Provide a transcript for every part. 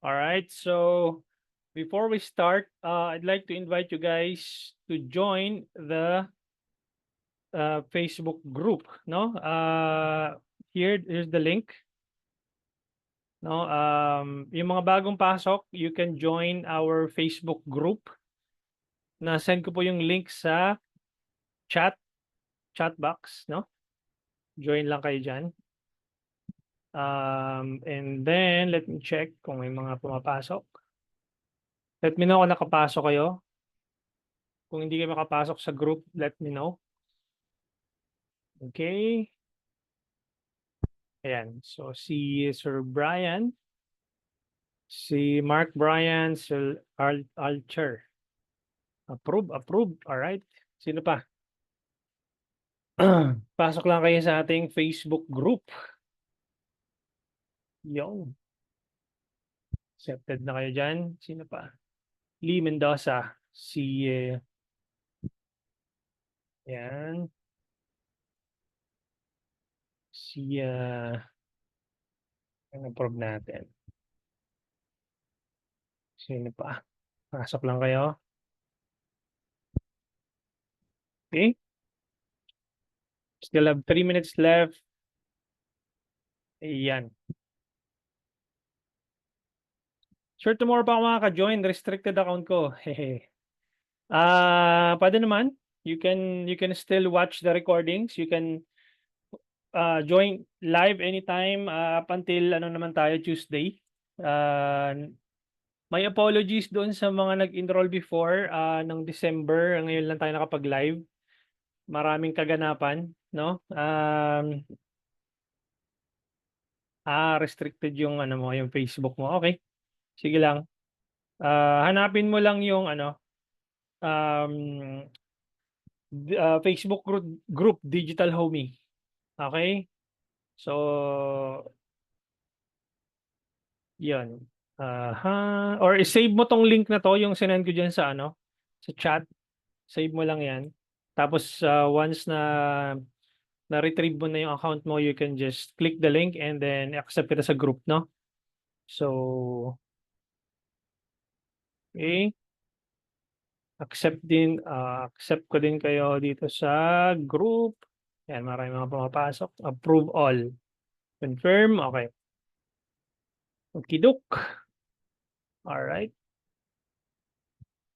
All right. So before we start, I'd like to invite you guys to join the Facebook group. No, here's the link. No, yung mga bagong pasok, you can join our Facebook group. Na-send ko po yung link sa chat box. No, join lang kayo dyan. And then let me check kung may mga pumapasok. Let me know kung nakapasok kayo. Kung hindi kayo makapasok sa group, let me know. Okay. Ayan. So, si Sir Brian, si Mark Brian, Sir Alcher. Approve. All right. Sino pa? Pasok lang kayo sa ating Facebook group. Yung. Accepted na kayo dyan. Sino pa? Lee Mendoza. Si, yan. Si, ano approve natin? Sino pa? Pasok lang kayo. Okay. Still have 3 minutes left. Ayan. Sure, tomorrow pa ako makaka-join. Restricted account ko. Hehe. Pwede naman. You can still watch the recordings. You can join live anytime up until ano naman tayo Tuesday. My apologies doon sa mga nag-enroll before ng December. Ngayon lang tayo nakapag-live. Maraming kaganapan, no? Restricted yung ano mo, yung Facebook mo. Okay. Sige lang. Hanapin mo lang yung ano Facebook group Digital Homie. Okay? So, yan. Or save mo tong link na to, yung sinend ko dyan sa ano, sa chat. Save mo lang yan. Tapos, once na-retrieve mo na yung account mo, you can just click the link and then accept kita sa group, no? So, okay. Accept ko din kayo dito sa group. Yan, maraming mga pumapasok. Approve all. Confirm. Okay. Okidok. Alright.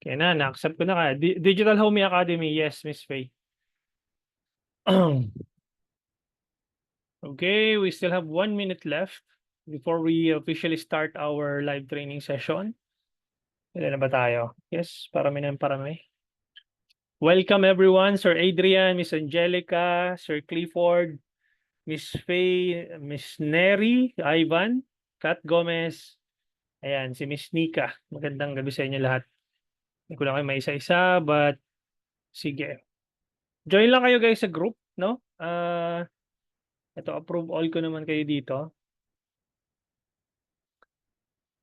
Okay na-accept ko na ka. Digital Homie Academy. Yes, Miss Faye. Okay, we still have 1 minute left before we officially start our live training session. Ilan na ba tayo? Yes, parami. Welcome everyone, Sir Adrian, Miss Angelica, Sir Clifford, Miss Faye, Miss Neri, Ivan, Kat Gomez, ayan, si Miss Nika. Magandang gabi sa inyo lahat. Hindi ko lang kayo may isa-isa, but sige. Join lang kayo guys sa group, no? Ito, approve all ko naman kayo dito.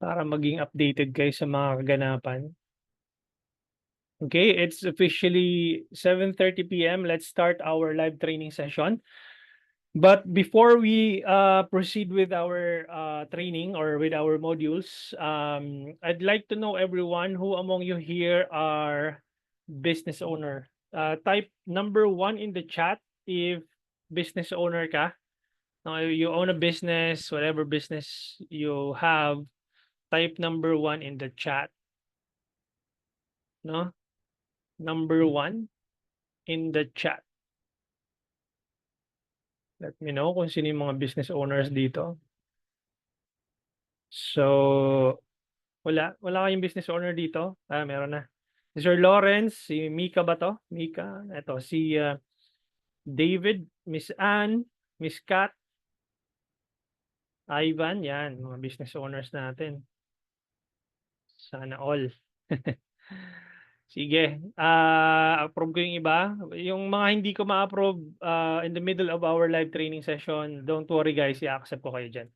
Para maging updated kayo sa mga kaganapan. Okay, it's officially 7:30 p.m. Let's start our live training session. But before we proceed with our training or with our modules, I'd like to know everyone who among you here are business owner. Type number 1 in the chat if business owner ka. Now, you own a business, whatever business you have, type number 1 in the chat. No? Number 1 in the chat. Let me know kung sino yung mga business owners dito. So, wala kayong business owner dito? Meron na. Si Sir Lawrence, si Mika ba to? Mika, ito, si David, Miss Ann, Miss Kat, Ivan, yan, mga business owners natin. Sana all. Sige, approve ko yung iba. Yung mga hindi ko ma-approve in the middle of our live training session, don't worry guys, i-accept ko kayo dyan.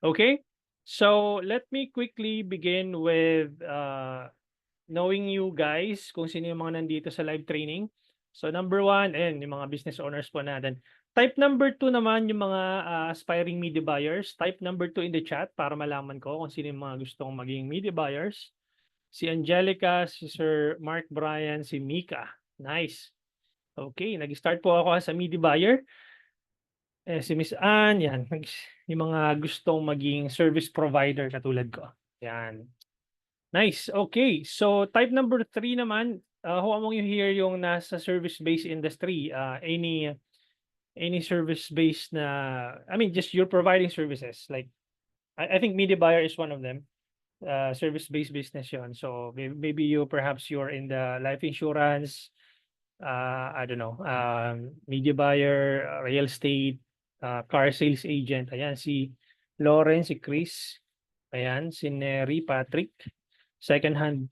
Okay? So, let me quickly begin with knowing you guys, kung sino yung mga nandito sa live training. So, number 1, and yung mga business owners po natin. Type number 2 naman yung mga aspiring media buyers. Type number 2 in the chat para malaman ko kung sino yung mga gustong maging media buyers. Si Angelica, si Sir Mark Bryan, si Mika. Nice. Okay, nag-start po ako as a media buyer. Si Miss Ann, yan. Yung mga gustong maging service provider katulad ko. Yan. Nice. Okay. So, type number 3 naman, who among you here yung nasa service-based industry? Any service-based na, I mean, just you're providing services. Like, I think media buyer is one of them. Service-based business yon. So, maybe perhaps you're in the life insurance, I don't know, media buyer, real estate, car sales agent. Ayan, si Lauren, si Chris. Ayan, si Neri, Patrick. Second-hand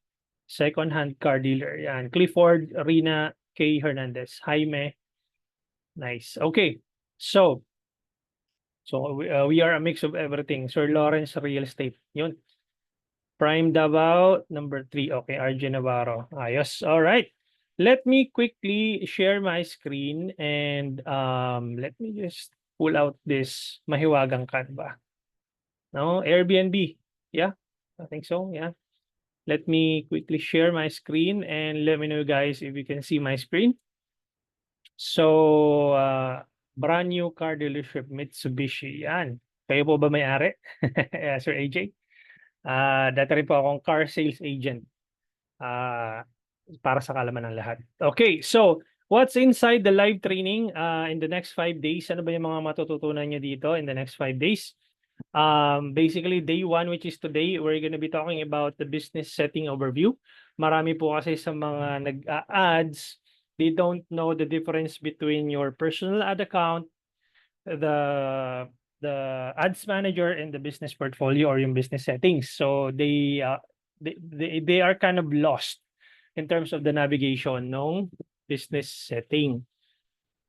car dealer. Ayan, Clifford, Rina, K. Hernandez. Jaime. Nice. Okay. So we are a mix of everything. Sir Lawrence, real estate. Yun. Prime Davao, number 3. Okay, RJ Navarro. Ayos. All right. Let me quickly share my screen and let me just pull out this mahiwagang Canva. No, Airbnb. Yeah, I think so. Yeah. Let me quickly share my screen and let me know, guys, if you can see my screen. So, brand new car dealership, Mitsubishi. Yan. Kayo po ba may-ari? Sir AJ? Dati rin po akong car sales agent. Para sa kalaman ng lahat. Okay, so what's inside the live training in the next 5 days? Ano ba yung mga matututunan nyo dito in the next 5 days? Basically, day 1, which is today, we're going to be talking about the business setting overview. Marami po kasi sa mga nag-ads, they don't know the difference between your personal ad account, the ads manager, and the business portfolio or yung business settings. So they are kind of lost in terms of the navigation ng business setting.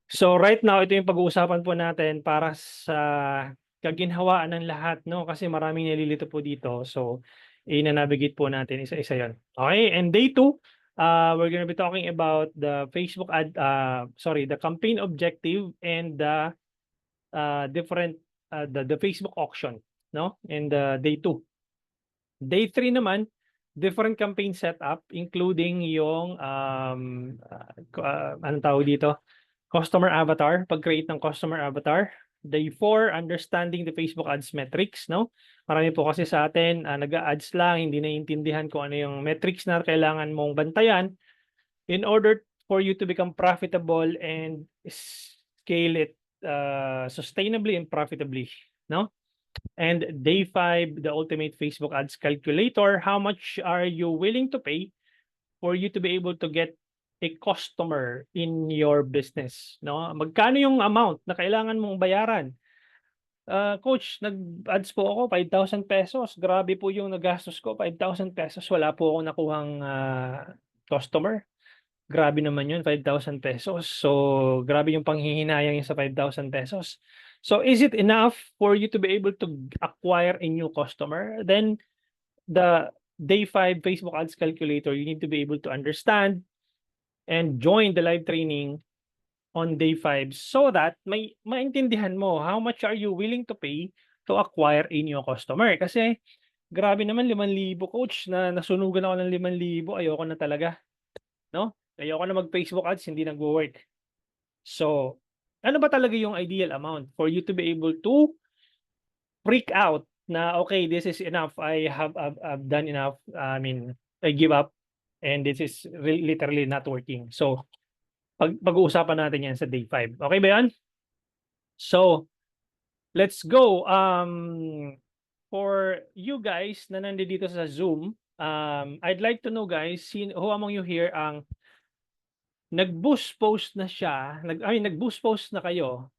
So right now, ito yung pag-uusapan po natin para sa kaginhawaan ng lahat, no? Kasi maraming nalilito po dito. So, i-navigate po natin isa-isa yon. Okay, and day 2, we're gonna be talking about the Facebook ad, the campaign objective and the the Facebook auction, no? And day 2. Day 3 naman, different campaign setup, including yung anong tawag dito? Customer avatar, pag-create ng customer avatar. Day 4, understanding the Facebook ads metrics, no? Marami po kasi sa atin, nag-a-ads lang, hindi naiintindihan kung ano yung metrics na kailangan mong bantayan in order for you to become profitable and scale it sustainably and profitably, no? And day 5, the ultimate Facebook ads calculator, how much are you willing to pay for you to be able to get a customer in your business, no? Magkano yung amount na kailangan mong bayaran? Coach, nag-ads po ako 5,000 pesos. Grabe po yung nagastos ko, 5,000 pesos. Wala po akong nakuhang customer. Grabe naman yun, 5,000 pesos. So, grabe yung panghihinayang yun sa 5,000 pesos. So, is it enough for you to be able to acquire a new customer? Then, the day 5 Facebook ads calculator, you need to be able to understand and join the live training on day 5 so that may maintindihan mo how much are you willing to pay to acquire a new customer. Kasi grabe naman 5,000 coach na nasunugan ako ng 5,000, ayoko na talaga, no? Ayoko na mag-Facebook ads, hindi nagwo-work. So, ano ba talaga yung ideal amount for you to be able to freak out na okay, this is enough. I've done enough. I mean, I give up and this is literally not working. So, pag-uusapan natin yan sa day 5. Okay ba yan? So, let's go. For you guys na nandito sa Zoom, I'd like to know, guys, who among you here ang nag-boost post na siya, nag-boost post na kayo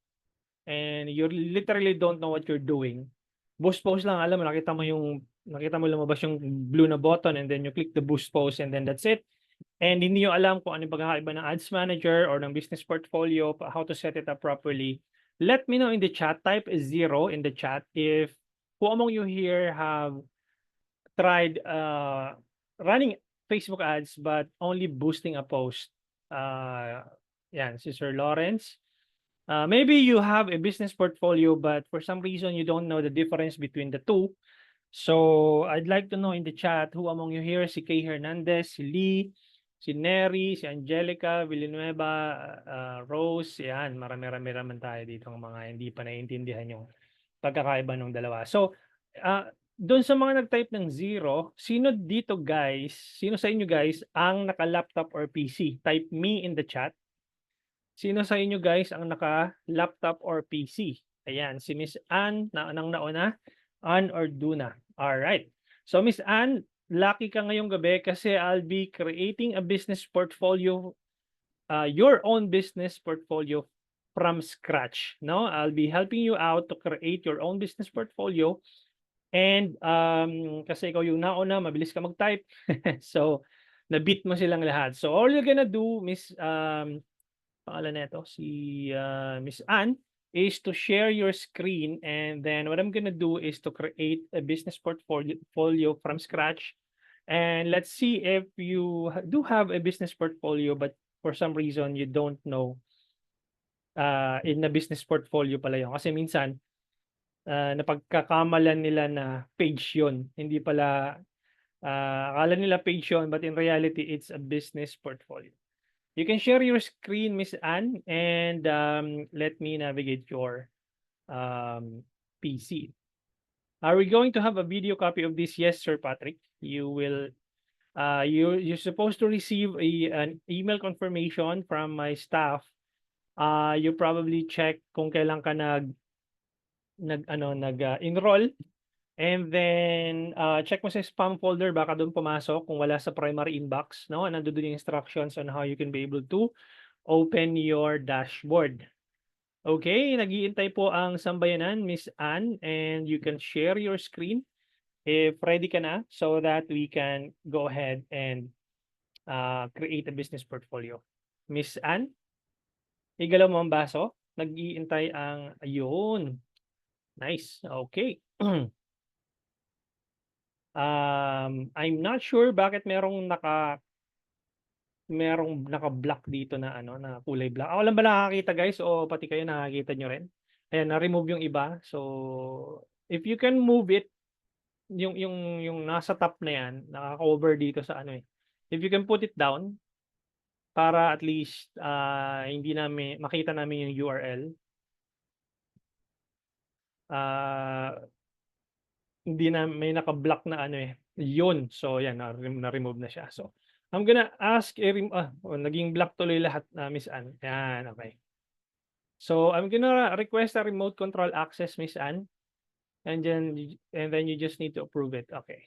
and you literally don't know what you're doing. Boost post lang, alam mo, nakita mo lumabas yung blue na button and then you click the boost post and then that's it. And hindi nyo alam kung ano yung pagkakaiba ng ads manager or ng business portfolio, how to set it up properly. Let me know in the chat. Type 0 in the chat if who among you here have tried running Facebook ads but only boosting a post. Yan, si Sir Lawrence. Maybe you have a business portfolio, but for some reason you don't know the difference between the two. So I'd like to know in the chat who among you here, si Kay Hernandez, si Lee, si Neri, si Angelica Villanueva, Rose, yan, marami-rami naman tayo dito ng mga hindi pa naiintindihan yung pagkakaiba ng dalawa. So, doon sa mga nag-type ng 0, sino dito guys, sino sa inyo guys ang naka-laptop or PC? Type me in the chat. Sino sa inyo guys ang naka-laptop or PC? Ayan, si Miss Ann, nauna, Ann or Duna. Alright. So Miss Ann, lucky ka ngayong gabi kasi I'll be creating a business portfolio, your own business portfolio from scratch. No, I'll be helping you out to create your own business portfolio. And kasi ikaw yung nauna, mabilis ka mag-type. So, na-beat mo silang lahat. So all you're gonna do, Miss pangalan nito, si Miss Ann, is to share your screen, and then what I'm gonna do is to create a business portfolio from scratch. And let's see if you do have a business portfolio, but for some reason you don't know in a business portfolio pala yun. Kasi minsan, napagkakamalan nila na page yun. Hindi pala, akala nila page yun, but in reality, it's a business portfolio. You can share your screen, Miss Ann, and let me navigate your PC. Are we going to have a video copy of this? Yes, Sir Patrick. You will. You're supposed to receive an email confirmation from my staff. You probably check kung kailan ka enroll. And then, check mo sa spam folder, baka doon pumasok kung wala sa primary inbox, no? Nandun yung instructions on how you can be able to open your dashboard. Okay, nag-iintay po ang sambayanan, Miss Ann, and you can share your screen if ready ka na so that we can go ahead and create a business portfolio. Miss Ann, igalaw mo ang baso. Nag-iintay ang, ayun. Nice, okay. I'm not sure bakit merong naka-block dito na ano, na kulay black. Ako lang ba nakakita guys o pati kayo nakakita nyo rin? Ayan, na-remove yung iba. So, if you can move it, yung nasa top na yan, naka-cover dito sa ano eh. If you can put it down, para at least hindi namin, makita namin yung URL. Hindi na, may naka-block na ano eh. Yun. So, yan, na-remove na siya. So, I'm gonna ask, naging black tuloy lahat na Miss Ann. Yan, okay. So, I'm gonna request a remote control access, Miss Ann. And then you just need to approve it. Okay.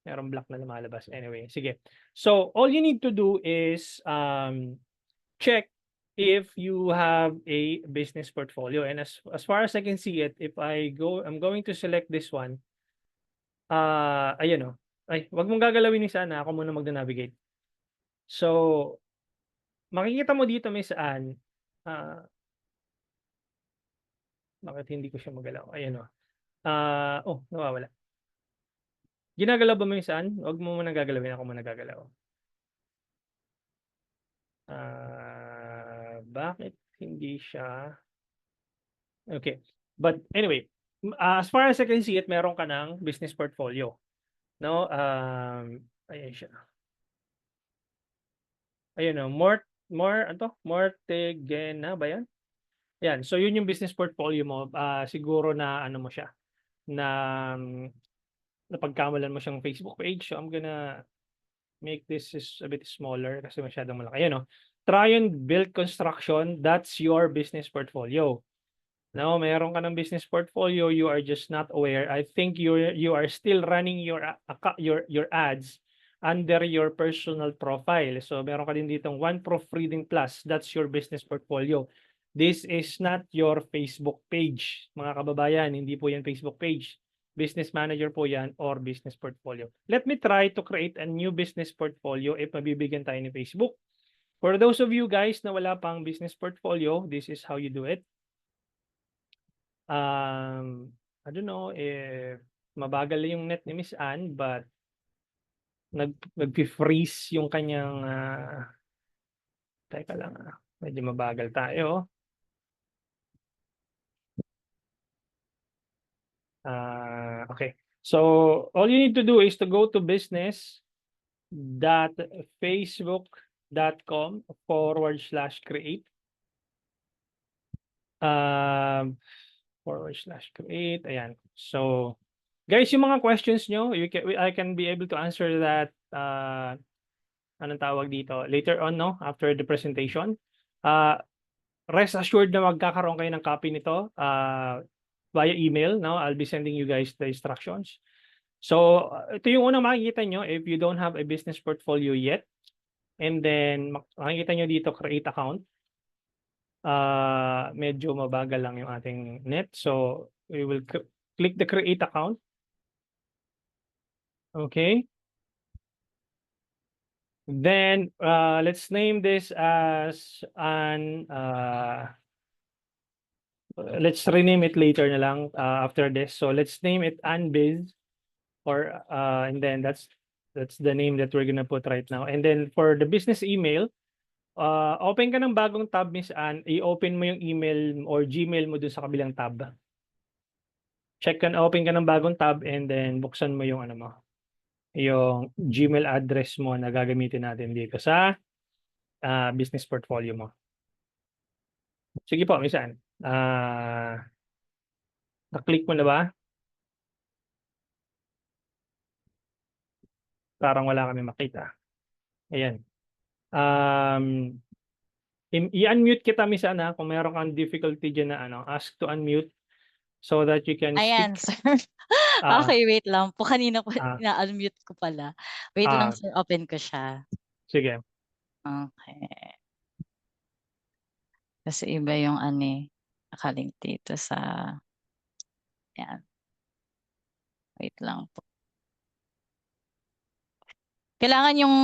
Merong black na lumalabas. Anyway, sige. So, all you need to do is check if you have a business portfolio. And as far as I can see it, if I'm going to select this one. Ayan o. Ay, wag mong gagalawin ni sana, ako muna magna-navigate. So, makikita mo dito Miss Ann, bakit hindi ko siya magalaw? Ayan o. Nawawala. Ginagalaw ba Miss Ann? Wag mo muna gagalawin, ako muna gagalaw. Bakit hindi siya? Okay. But anyway, as far as I can see it, meron ka ng business portfolio. No? Ayan siya. Ayan o. Mortegena ba yan? Yan. So, yun yung business portfolio mo. Siguro na ano mo siya, na napagkamalan mo siyang Facebook page. So, I'm gonna make this is a bit smaller kasi masyadong malaki. Ayan o. Tryon Build Construction, that's your business portfolio. Now, meron ka ng business portfolio, you are just not aware. I think you are still running your ads under your personal profile. So, meron ka din ditong One Proofreading Plus. That's your business portfolio. This is not your Facebook page. Mga kababayan, hindi po yan Facebook page. Business manager po yan or business portfolio. Let me try to create a new business portfolio if mabibigyan tayo ni Facebook. For those of you guys na wala pang business portfolio, this is how you do it. I don't know if mabagal yung net ni Miss Ann, but nag-freeze yung kanyang teka lang, medyo mabagal tayo. Okay. So all you need to do is to go to business.facebook.com/create. Um, /create. Ayan. So, guys, yung mga questions nyo, I can be able to answer that, anong tawag dito, later on, no? After the presentation. Uh, Rest assured na magkakaroon kayo ng copy nito via email, no? I'll be sending you guys the instructions. So, ito yung unang makikita nyo if you don't have a business portfolio yet. And then, makikita nyo dito, create account. Medyo mabagal lang yung ating net. So, we will click the create account. Okay. Then, let's name this as let's rename it later na lang after this. So let's name it Anbiz, or and then that's the name that we're gonna put right now. And then for the business email, open ka ng bagong tab, Miss Ann, i-open mo yung email or Gmail mo dun sa kabilang tab. Open ka ng bagong tab and then buksan mo yung ano mo, yung Gmail address mo na gagamitin natin dito sa business portfolio mo. Sige po, Miss Ann. Na-click mo na ba? Parang wala kami makita. Ayan. I-unmute kita, Miss Ann, kung meron kang difficulty dyan na ano, ask to unmute so that you can Ayan, speak. sir. Ah, Okay, wait lang po. Kanina ko ah, ina-unmute ko pala. Wait lang, ah, sir. Open ko siya. sige. Okay. Kasi iba yung ano eh. Nakalink dito sa... Yan. Wait lang po. Kailangan yung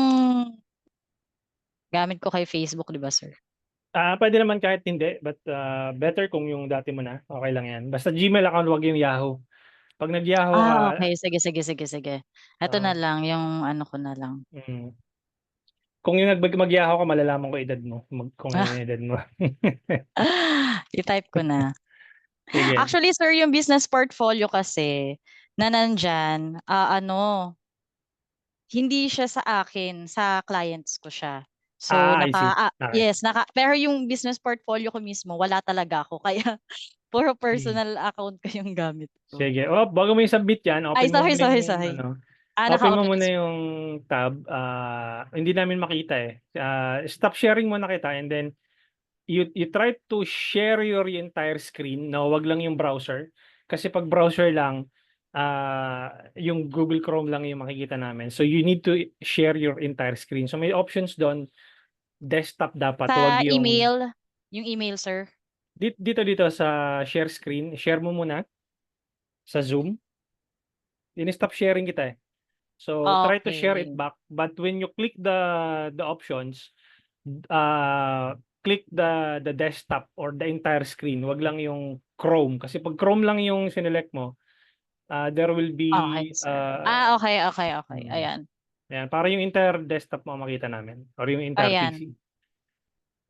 gamit ko kay Facebook, di ba, sir? Pwede naman kahit hindi, but better kung yung dati mo na. Okay lang yan. Basta Gmail account, wag yung Yahoo. Pag nag-Yahoo ka, Okay. Sige. Ito na lang, yung ano ko na lang. mm, kung yung mag-Yahoo ka, malalaman ko edad mo. Kung ano yung edad mo. I-type ko na. Sige. Actually, sir, yung business portfolio kasi na nandyan, hindi siya sa akin, sa clients ko siya. So, I see. Okay. yes, pero yung business portfolio ko mismo, wala talaga ako. Kaya, puro Mm. personal account ko yung gamit ko. Sige. Bago mo i-submit yan, Ay, open mo muna yung sorry. ano, open mo Naka-open na, muna sir. yung tab. Hindi namin makita eh. Stop sharing muna kita and then you try to share your entire screen. No, wag lang yung browser. Kasi pag browser lang, yung Google Chrome lang yung makikita namin. So you need to share your entire screen. So may options doon, desktop dapat, wag Sa yung email, yung email, sir. dito sa share screen. Share mo muna sa Zoom. In-stop sharing kita eh. So try to share it Okay. back, but when you click the options, click the desktop or the entire screen. Wag lang yung Chrome kasi pag Chrome lang yung sinelect mo, there will Okay, be sir. Okay. mm, Ayan. yan, para yung entire desktop mo makita namin or yung entire PC. Ayan.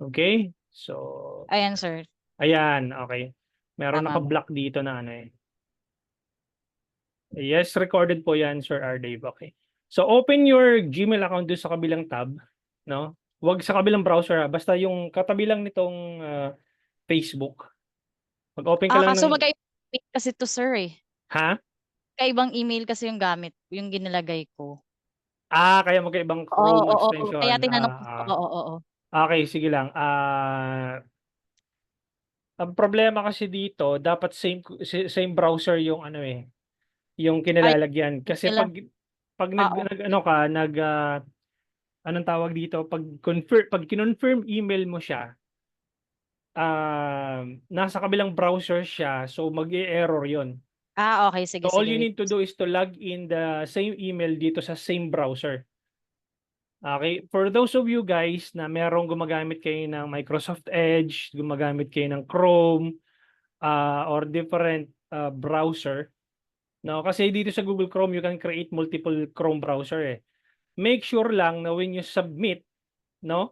Okay? So Ayan, sir. ayan, okay. Meron Tama ba? naka-block dito na ano eh. Yes, recorded po yan, Sir R. Dave. Okay. So open your Gmail account doon sa kabilang tab, no? Huwag sa kabilang browser, basta yung katabi lang nitong Facebook. Mag-open ka lang Kaso ng magkaiba kasi to, sir eh. ha? Kaibang email kasi yung gamit, yung ginilagay ko. Kaya magkaibang Oo, Chrome oo, oo. Kaya extension. tinanong ko, oo. Okay, sige lang. Ang problema kasi dito, dapat same browser yung ano eh, yung Ay, kinalalagyan. Kasi nila. pag Oo. ano ka, anong tawag dito, pag kinonfirm email mo siya, nasa kabilang browser siya, so mag-e-error yon. Okay. So all Sige. you Wait. need to do is to log in the same email dito sa same browser. Okay, for those of you guys na merong gumagamit kayo ng Microsoft Edge, gumagamit kayo ng Chrome, or different browser, no? Kasi dito sa Google Chrome, you can create multiple Chrome browser eh. Make sure lang na when you submit, no,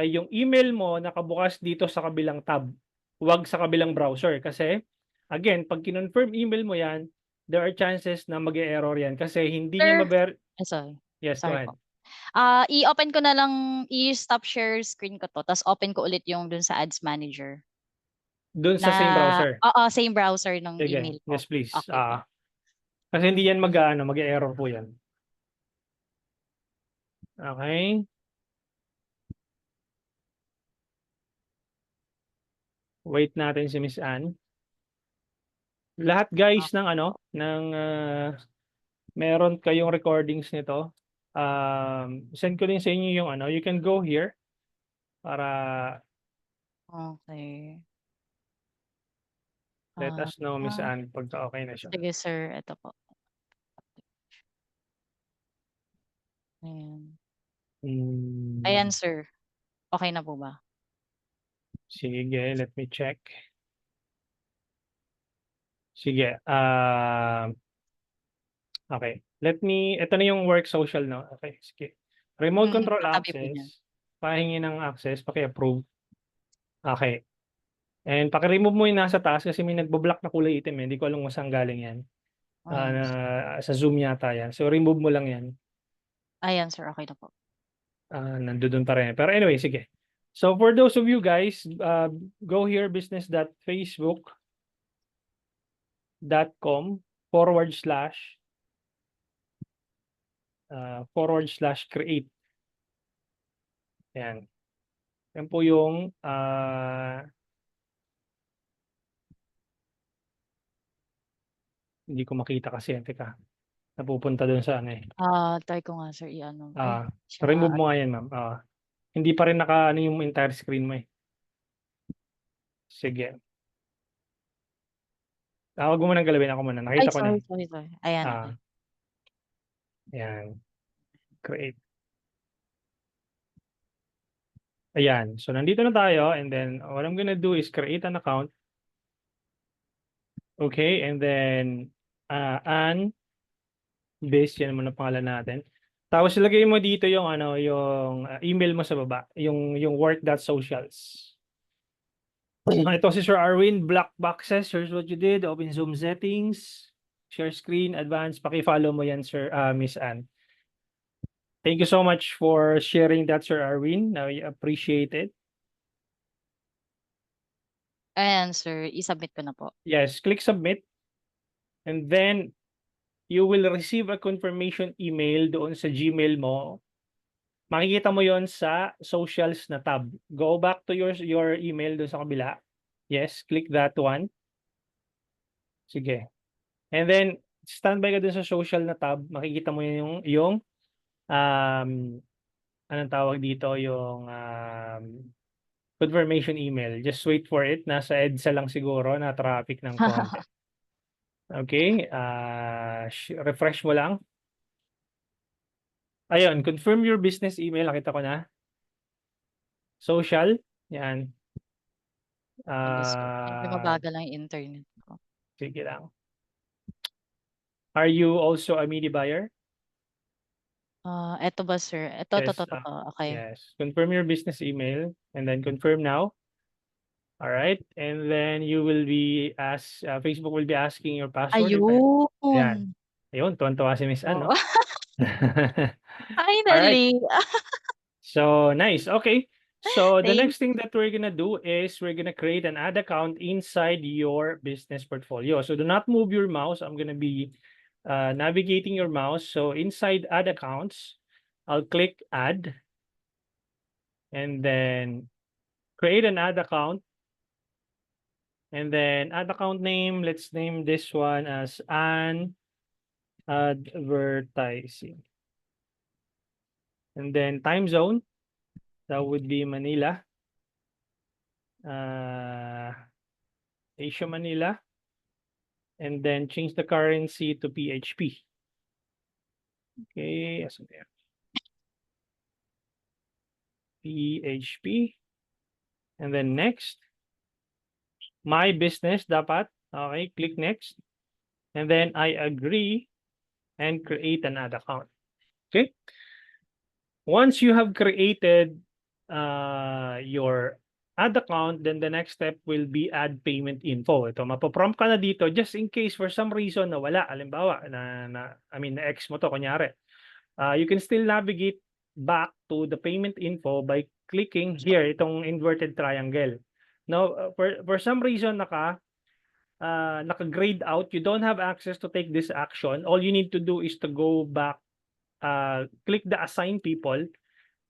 yung email mo nakabukas dito sa kabilang tab, wag sa kabilang browser kasi again, pag kinonfirm email mo yan, there are chances na mag-e-error yan kasi hindi niya Sir, sorry. Yes, go Sorry ahead. po. I-open ko na lang, i-stop share screen ko 'to, ta's open ko ulit yung dun sa Ads Manager Doon sa na same browser. oo, same browser ng Sige, email ko. yes please. Okay po. Kasi hindi yan mag-aano, mag-e-error po yan. Okay. Wait natin si Miss Ann. Lahat guys ng ano, ng meron kayong recordings nito. Send ko din sa inyo yung ano, you can go here para Okay. let Ah, us know Miss Ann pagka okay na siya. sige sir, eto po. Ayan. Ayan sir, okey na po ba? Sige, let me check. Sige, okay. Ito na yung work social, no? Okay, sige. Remote control Katabi po niyan. access, pahingi ng access, paki-approve. Okay. And paki-remove mo yung nasa taas kasi may nagbo-block na kulay itim, eh. Hindi ko alam kung saan galing yan. Ayan. Sa Zoom yata yan. So remove mo lang yan. Ayan sir, okey na po. Nandoon pa rin. Pero anyway, sige. So for those of you guys, go here business.facebook.com/create. Yan. Yan po yung hindi ko makita kasi. Teka. Napupunta doon sa ano eh. Try ko nga sir i-ano. Remove mo nga yan, ma'am. Hindi pa rin naka-ano yung entire screen mo eh. Sige. Wag mo nang galawin, ako muna. Nakita ko na. Sorry. Ayan, okey. Yan. Create. Ayan. So, nandito na tayo and then what I'm gonna do is create an account. Okay, and then Ann Biz, yan naman ang pangalan natin. Tapos ilagay mo dito yung ano, yung email mo sa baba, yung work.socials. Ito si Sir Arwin, black boxes, here's what you did, open Zoom settings, share screen, advance, paki-follow mo yan Sir Miss Ann. Thank you so much for sharing that Sir Arwin. I appreciate it. Ayan sir, i-submit ko na po. Yes, click submit. And then you will receive a confirmation email doon sa Gmail mo. Makikita mo yon sa socials na tab. Go back to your email doon sa kabila. Yes, click that one. Sige. And then standby ka doon sa social na tab. Makikita mo yung anong tawag dito, yung confirmation email. Just wait for it. Nasa EDSA lang siguro, na traffic ng konti. Okay, refresh mo lang. Ayun, confirm your business email. Nakita ko na. Social, yan. Sige sir, medyo mabagal lang yung internet ko. Sige lang. Are you also a media buyer? Eto ba sir? Ito, Yes. okey. Yes. Confirm your business email and then confirm now. All right. And then you will be Facebook will be asking your password. Yan. Ayun, tuwan-tuwa si Miss Ann, no? Oo. All right. Finally. So, nice. Okay. So, the Thank next thing that we're gonna do is we're gonna create an ad account inside your business portfolio. So, do not move your mouse. I'm gonna be navigating your mouse. So, inside ad accounts, I'll click add and then create an ad account. And then ad account name, let's name this one as Ann Advertising. And then time zone, that would be Manila. Asia Manila. And then change the currency to PHP. Okay, so there. PHP. And then next. My business dapat. Okay, click next. And then I agree and create an ad account. Okay. Once you have created your add account, then the next step will be add payment info. Ito, mapoprompt ka na dito just in case for some reason na wala, halimbawa, na-X mo to, kunyari. You can still navigate back to the payment info by clicking here, itong inverted triangle. Now, for some reason, naka-grayed out, you don't have access to take this action. All you need to do is to go back, click the assign people.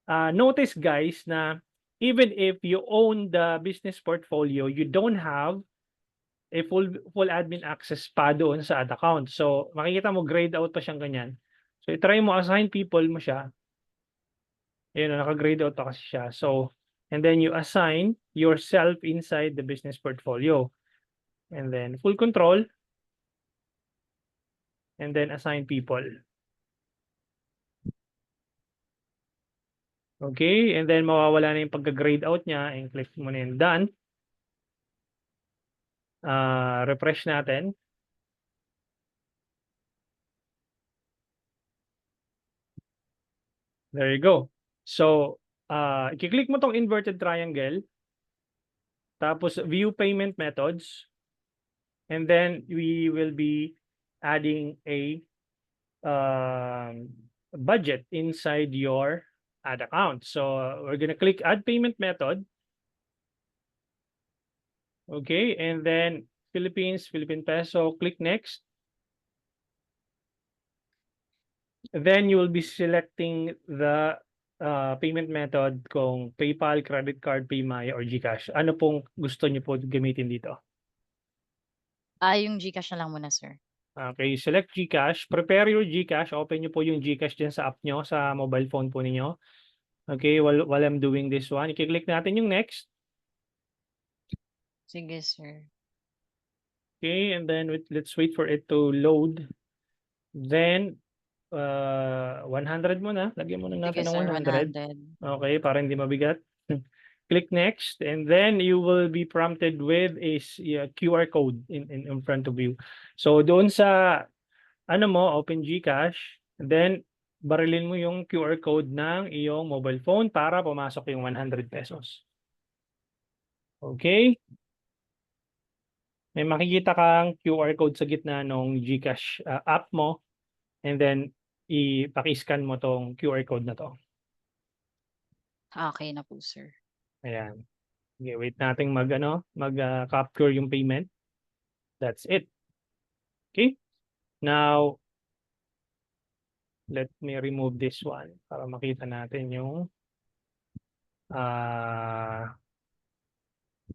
Notice guys na even if you own the business portfolio, you don't have a full admin access pa doon sa ad account. So makikita mo grayed out pa siyang ganyan. So i-try mo assign people mo siya. Ayun, naka-grayed out pa kasi siya. So and then you assign yourself inside the business portfolio. And then full control. And then assign people. Okay, and then mawawala na yung pagka-grade out niya, and click mo na yung done. Refresh natin. There you go. So, i-click mo tong inverted triangle, tapos view payment methods, and then we will be adding a budget inside your ad account. So we're gonna click add payment method. Okay, and then Philippine peso, click next. Then you will be selecting the payment method kung PayPal, credit card, PayMaya, or GCash. Ano pong gusto niyo po gamitin dito? Yung GCash na lang muna, sir. Okay, select GCash. Prepare your GCash. Open niyo po yung GCash dyan sa app niyo, sa mobile phone po ninyo. Okay, while I'm doing this one, i-click natin yung next. Sige, sir. Okay, and then let's wait for it to load. Then, 100 muna. Lagyan muna natin Sige, ng sir, 100. 100. Okay, para hindi mabigat. Click next, and then you will be prompted with a QR code in front of you. So doon sa ano mo, open GCash, then barilin mo yung QR code ng iyong mobile phone para pumasok yung 100 pesos. Okay? May makikita kang QR code sa gitna ng GCash app mo, and then ipaki-scan mo tong QR code na to. Okay na po, sir. Ayan. Okay, wait nating mag-capture yung payment. That's it. Okay? Now, let me remove this one para makita natin yung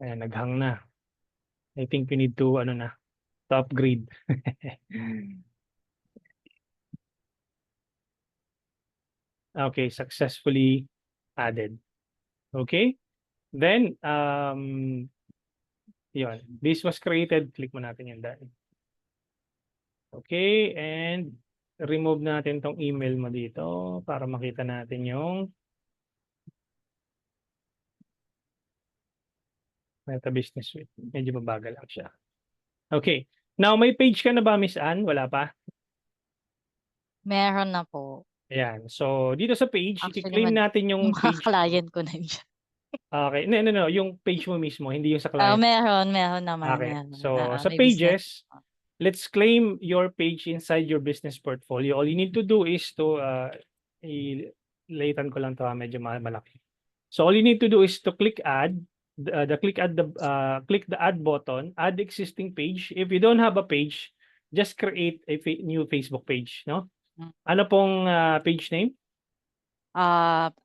ayan, naghang na. I think we need to to upgrade. Okay, successfully added. Okay? Then, yun. This was created. Click mo natin yung done. Okay, and remove natin tong email mo dito para makita natin yung Meta Business Suite. Medyo mabagal lang siya. Okay. Now, may page ka na ba, Miss Ann? Wala pa? Meron na po. Ayan. So, dito sa page, Actually, i-claim natin yung mga page. client ko na yun. Okay. No. Yung page mo mismo, hindi yung sa client. Meron naman. Okay. Meron. So, sa May business. pages, let's claim your page inside your business portfolio. All you need to do is to, laytan ko lang to, medyo malaki. So, all you need to do is to click add, click the add button, add existing page. If you don't have a page, just create a new Facebook page, no? Ano pong page name?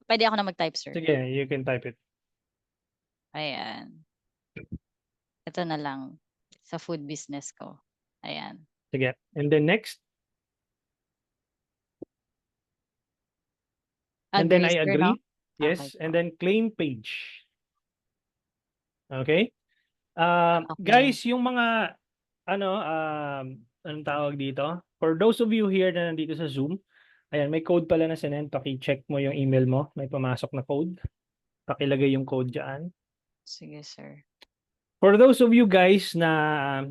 Pwede ako na mag-type, sir. Sige, you can type it. Ayan. Ito na lang sa food business ko. Ayan. Sige. And then next. And then I agree. No? Yes. Okay. And then claim page. Okay. Okay. Guys, yung mga anong tawag dito? For those of you here na nandito sa Zoom, ayan, may code pala na sinend. Paki-check mo yung email mo. May pumasok na code. Pakilagay yung code dyan. Sige, sir. For those of you guys na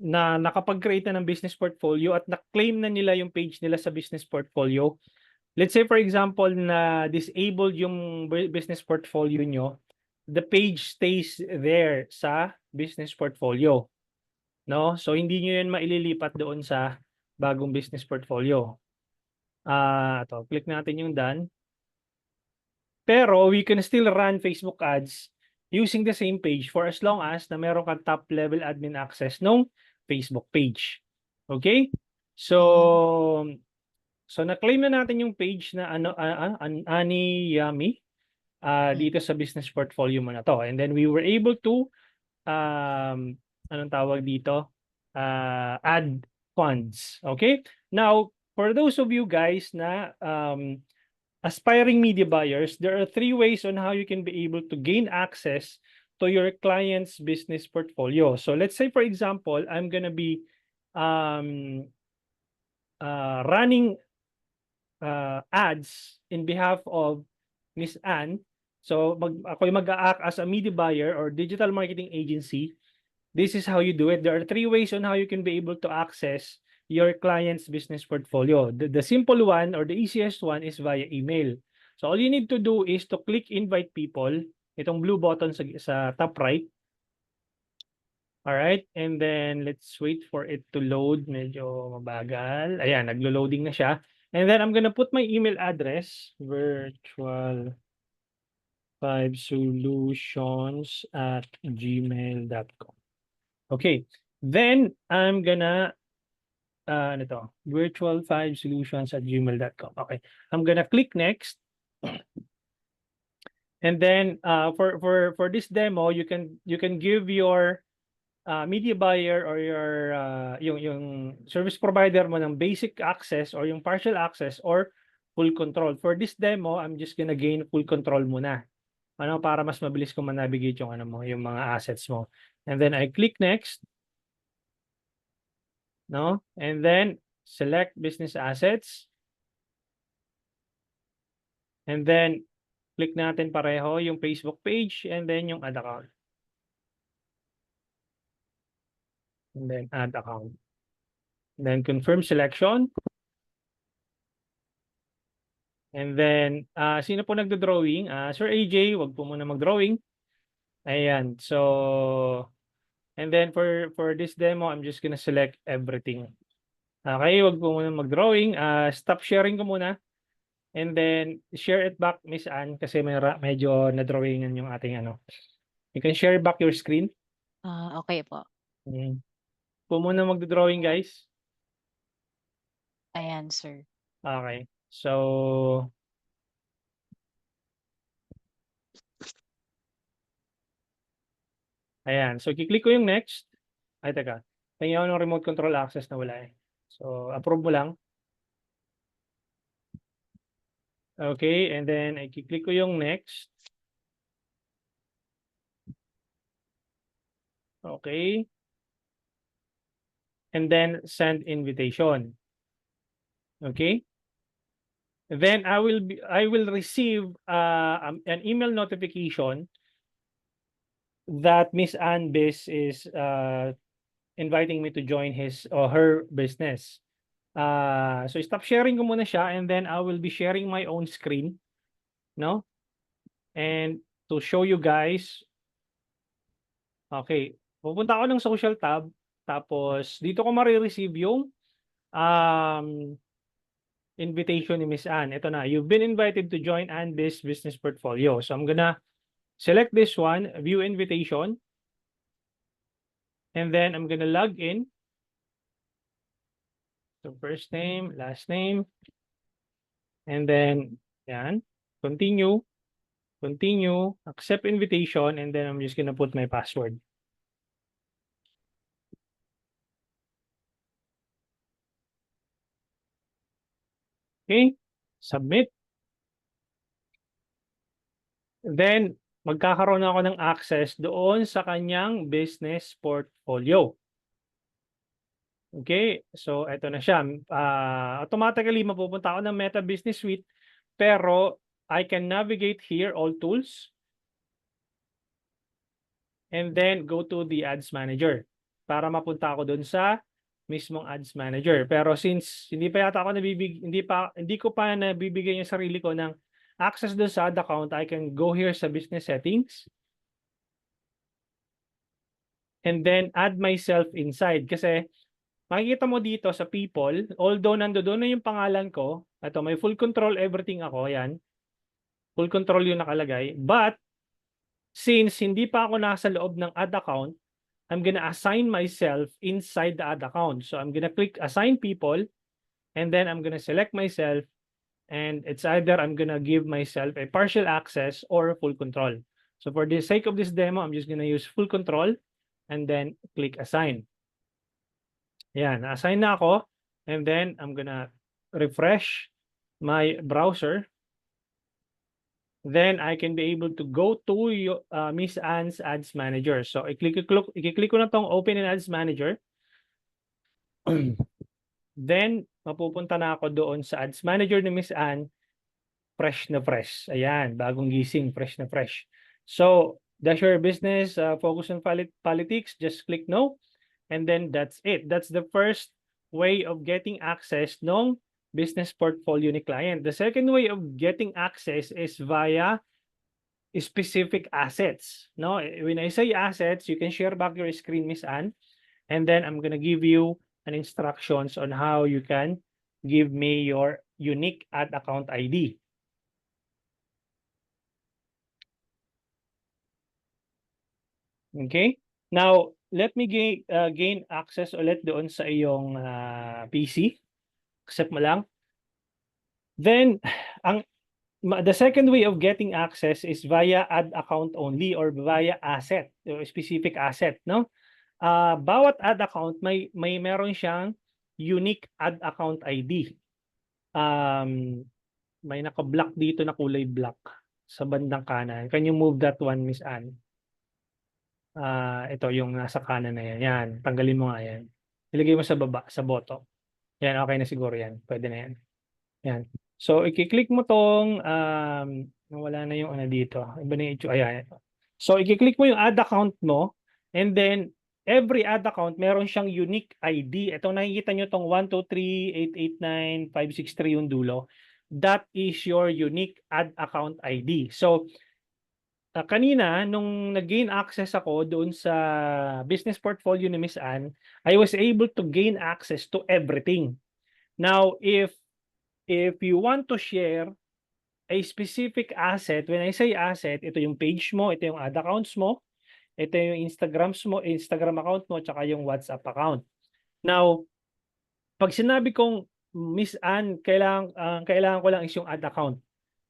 nakapag-create na ng business portfolio at na-claim na nila yung page nila sa business portfolio, let's say for example na disabled yung business portfolio nyo, the page stays there sa business portfolio. No? So, hindi nyo yan maililipat doon sa bagong business portfolio. Click natin yung done. Pero we can still run Facebook ads using the same page for as long as na meron kang top level admin access nung Facebook page. Okay? So, na-claim na natin yung page na Ani Yummy dito sa business portfolio mo na to. And then we were able to anong tawag dito? Add funds. Okay? Now, for those of you guys na aspiring media buyers, there are 3 ways on how you can be able to gain access to your client's business portfolio. So let's say, for example, I'm gonna be running ads in behalf of Miss Anne. So ako yung mag-a-act as a media buyer or digital marketing agency. This is how you do it. There are 3 ways on how you can be able to access your client's business portfolio. The simple one or the easiest one is via email. So all you need to do is to click invite people, itong blue button sa top right. All right, and then let's wait for it to load. Medyo mabagal. Ayan, naglo-loading na siya. And then I'm gonna put my email address, virtual5solutions@gmail.com. Okay, then I'm gonna virtual5solutions@gmail.com. Okay, I'm gonna click next. And then for this demo, you can give your media buyer or your yung service provider mo ng basic access or yung partial access or full control. For this demo, I'm just gonna gain full control muna. Para mas mabilis ko ma-navigate yung yung mga assets mo. And then I click next. No? And then select business assets. And then click natin pareho yung Facebook page and then yung ad account. And then add account. Then confirm selection. And then, sino po nagdo-drawing? Sir AJ, wag po muna mag-drawing. Ayan. So, and then for this demo, I'm just gonna select everything. Okay, wag po muna mag-drawing. Stop sharing ko muna. And then, share it back, Miss Anne, kasi medyo na-drawingan yung ating You can share back your screen. Okay po. Po muna magdo-drawing, guys. Ayan, sir. Okay. So, ayan. So, kiklik ko yung next. Ay, teka. Tingnan ko ng remote control access na wala eh. So, approve mo lang. Okay, and then I kiklik ko yung next. Okay. And then send invitation. Okay. Then I will receive an email notification that Miss Anne Bis is inviting me to join his or her business. So stop sharing ko muna siya and then I will be sharing my own screen, no? And to show you guys. Okay, pupunta ako ng social tab tapos dito ko mare-receive yung invitation ni Miss Anne. Ito na, you've been invited to join Anne Biz Business Portfolio. So I'm gonna select this one, view invitation. And then I'm gonna log in. So first name, last name. And then, yan, continue, accept invitation, and then I'm just gonna put my password. Okay, submit. Then, magkakaroon ako ng access doon sa kanyang business portfolio. Okay, so ito na siya. Automatically, mapupunta ako ng Meta Business Suite, pero I can navigate here, all tools, and then go to the Ads Manager para mapunta ako doon sa mismong Ads Manager. Pero since hindi pa yata ako hindi ko pa nabibigay yung sarili ko ng access doon sa ad account, I can go here sa business settings. and then add myself inside. Kasi makikita mo dito sa people, although nandoon na yung pangalan ko, ito may full control everything ako, yan. Full control yung nakalagay. But since hindi pa ako nasa loob ng ad account, I'm gonna assign myself inside the ad account. So I'm gonna click assign people, and then I'm gonna select myself, and it's either I'm gonna give myself a partial access or full control. So for the sake of this demo, I'm just gonna use full control and then click assign. Yan, assign na ako, and then I'm gonna refresh my browser. Then I can be able to go to Miss Ann's Ads Manager. So i-click ko na tong Open in Ads Manager. Then mapupunta na ako doon sa Ads Manager ni Miss Ann, fresh na fresh. Ayan, bagong gising, fresh na fresh. So, dash your business, focus on politics, just click no. And then that's it. That's the first way of getting access ng business portfolio ni client. The second way of getting access is via specific assets. No, when I say assets, you can share back your screen, Miss Ann, and then I'm gonna give you an instructions on how you can give me your unique ad account ID. Okay. Now, let me gain access ulit doon sa iyong PC. Accept mo lang. Then, the second way of getting access is via ad account only or via asset, specific asset, no? Bawat ad account meron siyang unique ad account ID. May naka-block dito na kulay black sa bandang kanan. Can you move that one, Miss Ann? Ito yung nasa kanan na yan. Yan, tanggalin mo nga yan. Ilagay mo sa baba, sa bottom. Yan, okay na siguro yan. Pwede na yan. Yan. So, i-click mo tong, nawala na yung ano dito. Iba na yung ayan. So, i-click mo yung ad account mo, and then, every ad account, meron siyang unique ID. Ito, nakikita nyo tong 123889563 yung dulo. That is your unique ad account ID. So, kanina, nung nag-gain access ako doon sa business portfolio ni Miss Ann, I was able to gain access to everything. Now, if you want to share a specific asset, when I say asset, ito yung page mo, ito yung ad accounts mo, ito yung Instagram account mo, tsaka yung WhatsApp account. Now, pag sinabi kong Miss Ann, kailangan ko lang is yung ad account.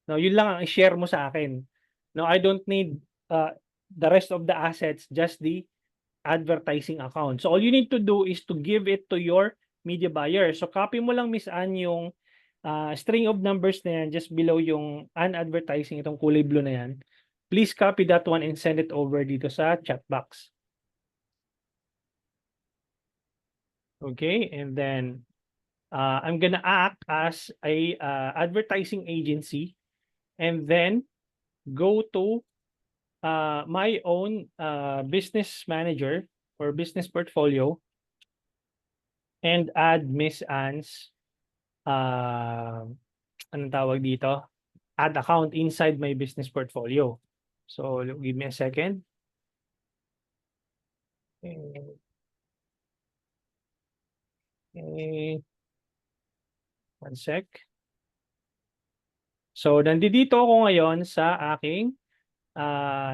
Now, yun lang ang i-share mo sa akin. Now, I don't need the rest of the assets, just the advertising account. So all you need to do is to give it to your media buyer. So copy mo lang, Miss Ann, yung string of numbers na yan just below yung advertising, itong kulay blue na yan. Please copy that one and send it over dito sa chat box. Okay, and then I'm gonna act as a advertising agency, and then go to my own business manager or business portfolio and add Miss Ann's anong tawag dito? Ad account inside my business portfolio. So give me a second. Okay. One sec. So nandito ako ngayon sa aking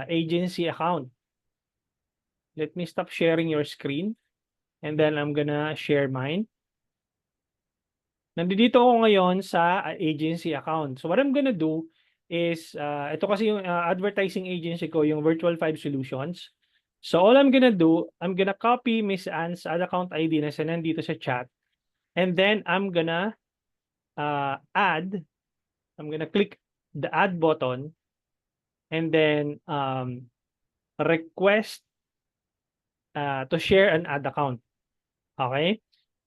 agency account. Let me stop sharing your screen, and then I'm gonna share mine. Nandito ako ngayon sa agency account. So what I'm gonna do is, ito kasi yung advertising agency ko, yung Virtual 5 Solutions. So all I'm gonna do, I'm gonna copy Miss Ann's ad account ID na nandito sa chat. And then I'm gonna I'm gonna click the add button, and then request to share an ad account. Okay?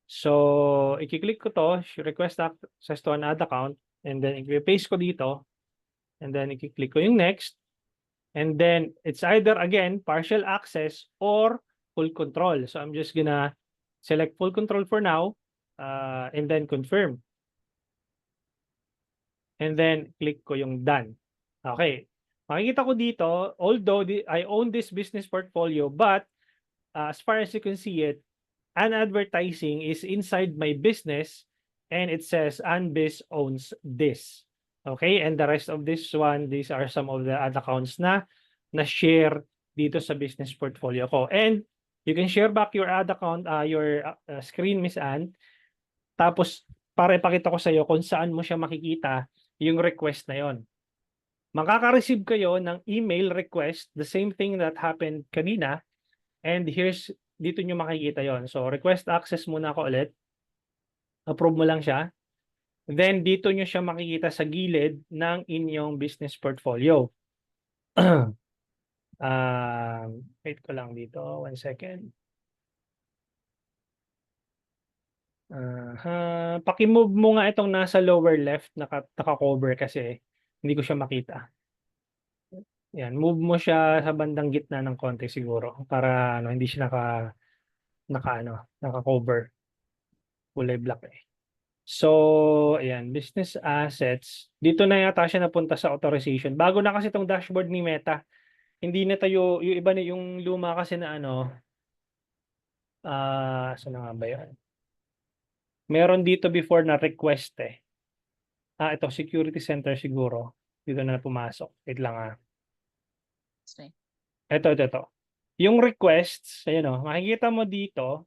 So, i-click ko to, request access to an ad account, and then i-paste ko dito, and then i-click ko yung next, and then it's either, again, partial access or full control. So, I'm just gonna select full control for now, and then confirm. And then, click ko yung done. Okay. Makikita ko dito, although I own this business portfolio, but as far as you can see it, an advertising is inside my business and it says Anbis owns this. Okay? And the rest of this one, these are some of the ad accounts na share dito sa business portfolio ko. And you can share back your ad account, your screen, Miss Ann. Tapos, para ipakita ko sa iyo kung saan mo siya makikita yung request na yon. Makaka-receive kayo ng email request, the same thing that happened kanina. And here's, dito nyo makikita yon. So, request access muna ako ulit. Approve mo lang siya. Then, dito nyo siya makikita sa gilid ng inyong business portfolio. Wait ko lang dito. 1 second. Paki-move mo nga itong nasa lower left, naka-cover kasi hindi ko siya makita. Yan, move mo siya sa bandang gitna ng konti siguro para ano, hindi siya naka-cover. Kulay black eh. So, ayan, business assets. Dito na yata siya napunta sa authorization. Bago na kasi itong dashboard ni Meta. Hindi na tayo, yung iba na yung luma kasi na ano, saan na nga ba yun? Meron dito before na request eh. Ito, security center siguro. Dito na pumasok. Wait lang Sorry. Ito. Yung requests, ayan o, makikita mo dito,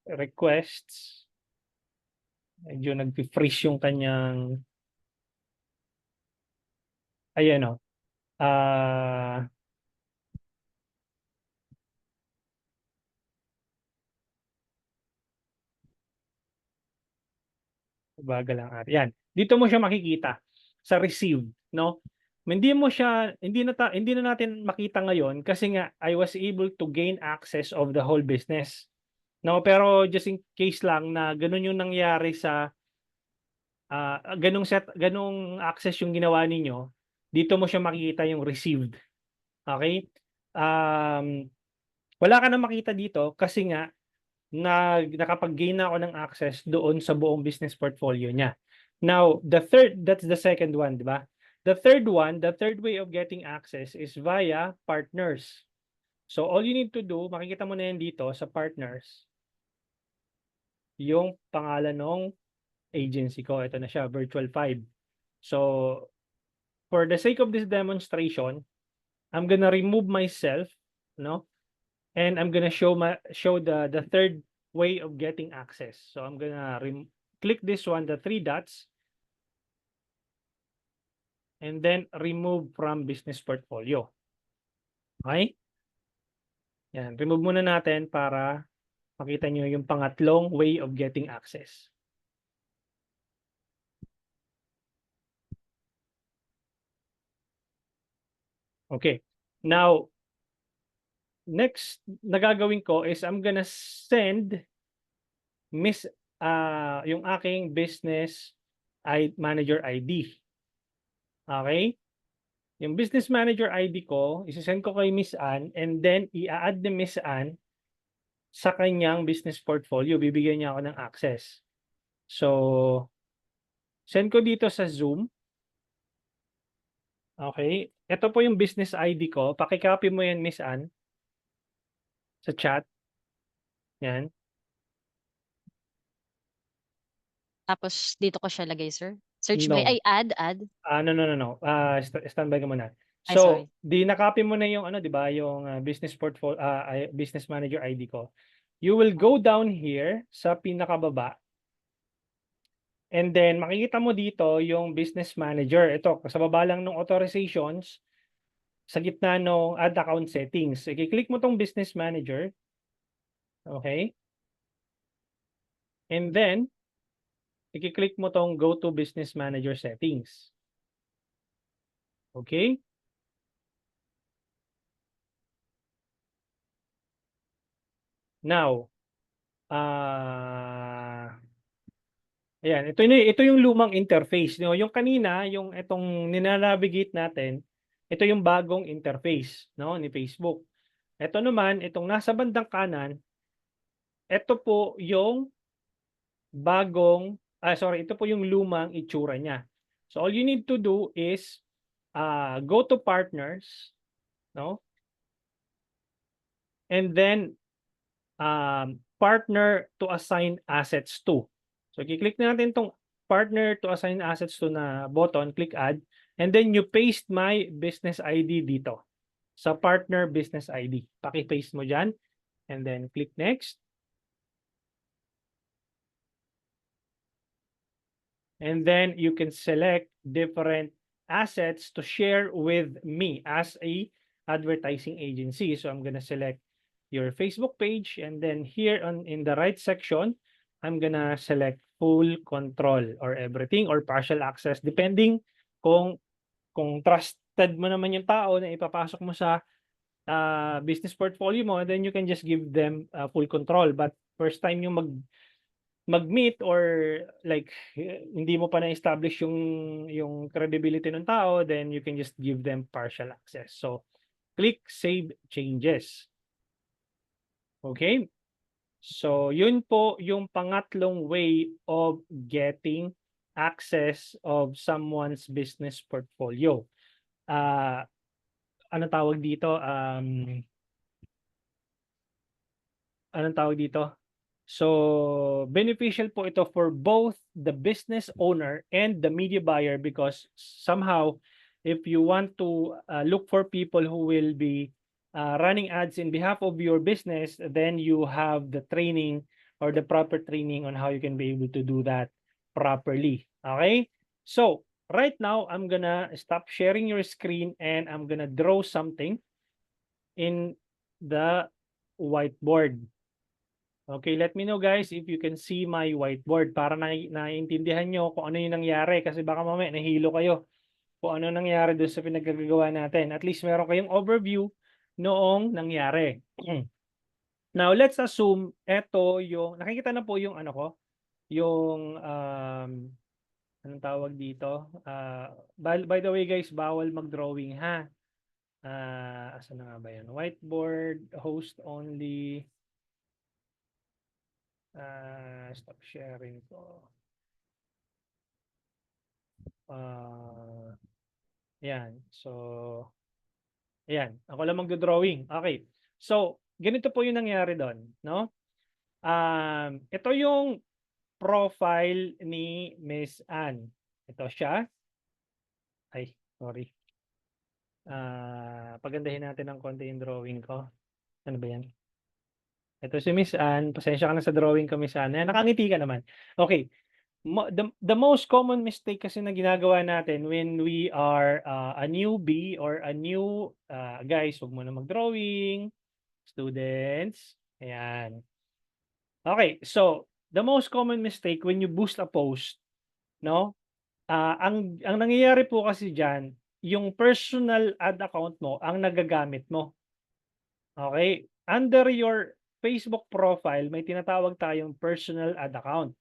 requests, medyo nag-freeze yung kanyang, ayan o, baga lang yan. Dito mo siya makikita sa received, no? Hindi na natin makita ngayon kasi nga I was able to gain access of the whole business. No, pero just in case lang na ganun yung nangyari sa ganung access yung ginawa ninyo, dito mo siya makikita yung received. Okay? Wala ka na makita dito kasi nga nakapag-gain na ako ng access doon sa buong business portfolio niya. Now, that's the second one, di ba? The third one, the third way of getting access is via partners. So, all you need to do, makikita mo na yan dito sa partners, yung pangalan ng agency ko. Ito na siya, Virtual 5. So, for the sake of this demonstration, I'm gonna remove myself, no? And I'm gonna show the third way of getting access. So I'm gonna click this one, the 3 dots, and then remove from business portfolio. Okay? Yan, remove muna natin para makita nyo yung pangatlong way of getting access. Okay. Now, next na gagawin ko is I'm gonna send yung aking business manager ID. Okay? Yung business manager ID ko, isi-send ko kay Miss Ann and then i-add ni Miss Ann sa kanyang business portfolio. Bibigyan niya ako ng access. So, send ko dito sa Zoom. Okay. Ito po yung business ID ko. Paki-copy mo yan, Miss Ann, sa chat. Yan. Tapos dito ko siya lagay, sir? Search No. by, add. No. Standby ka muna. Ay, sorry. So, na-copy mo na yung ano, 'di ba, yung business portfolio, business manager ID ko. You will go down here sa pinakababa. And then makikita mo dito yung business manager. Ito, sa baba lang ng authorizations, sa gitna ng add account settings. I-click mo tong business manager. Okay? And then i-click mo tong go to business manager settings. Okay? Now, ayan, ito yung lumang interface. No? Yung kanina, yung itong ninanavigate natin, ito yung bagong interface, no, ni Facebook. Ito naman, itong nasa bandang kanan, ito po yung ito po yung lumang itsura niya. So all you need to do is go to partners, no? and then partner to assign assets to. So i-click natin tong partner to assign assets to na button, click add, and then you paste my business ID dito sa partner business ID. Paki-paste mo dyan, and then click next. And then you can select different assets to share with me as a advertising agency. So I'm gonna select your Facebook page, and then here in the right section, I'm gonna select full control or everything or partial access depending kung trusted mo naman yung tao na ipapasok mo sa business portfolio mo, then you can just give them full control. But first time yung mag-meet or like hindi mo pa na-establish yung credibility ng tao, then you can just give them partial access. So click save changes. Okay? So yun po yung pangatlong way of getting access of someone's business portfolio. Anong tawag dito? Anong tawag dito? So beneficial po ito for both the business owner and the media buyer, because somehow if you want to look for people who will be running ads in behalf of your business, then you have the training or the proper training on how you can be able to do that properly. Okay? So right now, I'm gonna stop sharing your screen and I'm gonna draw something in the whiteboard. Okay, let me know guys if you can see my whiteboard para naiintindihan nyo kung ano yung nangyari, kasi baka mamaya nahilo kayo kung ano nangyari doon sa pinagagawa natin. At least meron kayong overview noong nangyari. Now, let's assume eto yung, nakikita na po yung ano ko, yung, anong tawag dito? By the way guys, bawal mag-drawing ha. Asan na nga ba yan? Whiteboard, host only. Stop sharing ko. Yan. So, ayan. Ako lang mag-drawing. Okay. So, ganito po yung nangyari doon, no? Ito yung profile ni Miss Ann. Ito siya. Ay, sorry. Pagandahin natin ng konti yung drawing ko. Ano ba yan? Ito si Miss Ann. Pasensya ka na sa drawing ko, Miss Ann. Nakangiti ka naman. Okay. The most common mistake kasi na ginagawa natin when we are a newbie or a new guys, huwag mo na mag-drawing, students. Ayan. Okay, so the most common mistake when you boost a post, no? Ang nangyayari po kasi diyan, yung personal ad account mo ang nagagamit mo. Okay? Under your Facebook profile, may tinatawag tayong personal ad account.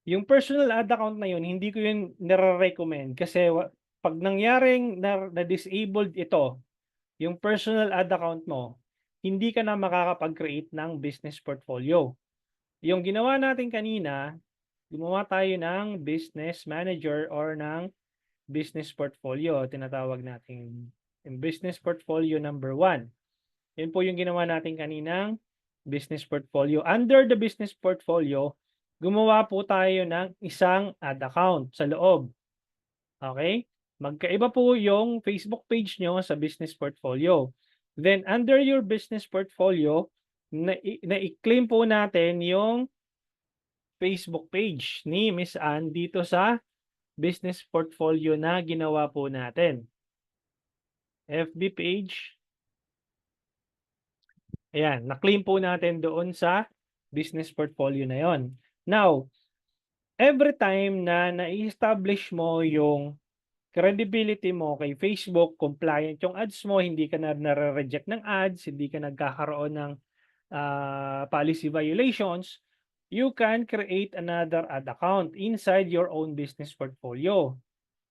Yung personal ad account na yun, hindi ko yun nare-recommend kasi pag nangyaring na-disabled ito, yung personal ad account mo, hindi ka na makakapag-create ng business portfolio. Yung ginawa natin kanina, gumawa tayo ng business manager or ng business portfolio. Tinatawag natin yung business portfolio number 1. Yun po yung ginawa natin kaninang business portfolio. Under the business portfolio, gumawa po tayo ng isang ad account sa loob. Okay? Magkaiba po yung Facebook page nyo sa business portfolio. Then, under your business portfolio, na-i-claim po natin yung Facebook page ni Miss Ann dito sa business portfolio na ginawa po natin. FB page. Ayan, na-claim po natin doon sa business portfolio na yon. Now, every time na na-establish mo yung credibility mo kay Facebook, compliant yung ads mo, hindi ka na nare-reject ng ads, hindi ka nagkakaroon ng policy violations, you can create another ad account inside your own business portfolio,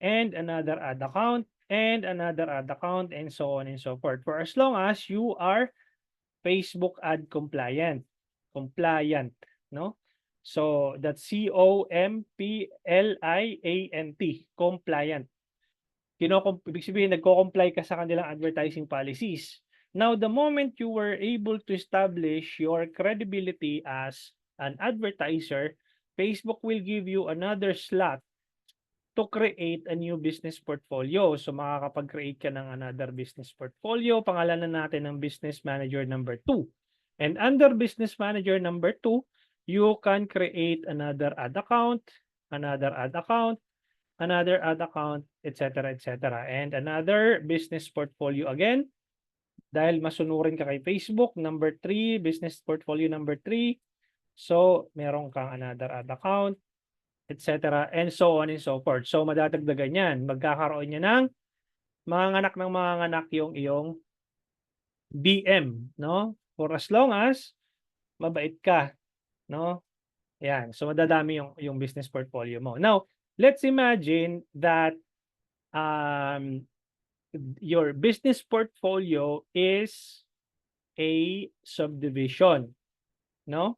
and another ad account, and another ad account, and so on and so forth, for as long as you are Facebook ad compliant, no? So that's COMPLIANT, compliant. Ibig sabihin nagko-comply ka sa kanilang advertising policies. Now, the moment you were able to establish your credibility as an advertiser, Facebook will give you another slot to create a new business portfolio. So makakapag-create ka ng another business portfolio. Pangalanan natin ng Business Manager number 2. And under Business Manager number 2, you can create another ad account, another ad account, another ad account, etc., etc. And another business portfolio again. Dahil masunurin ka kay Facebook, number 3, business portfolio number 3. So, meron kang another ad account, etc. And so on and so forth. So, madadagdagan yan. Magkakaroon niya ng mga anak yung iyong BM, no? For as long as mabait ka, no? Yan. So, madadami yung business portfolio mo. Now, let's imagine that your business portfolio is a subdivision, no?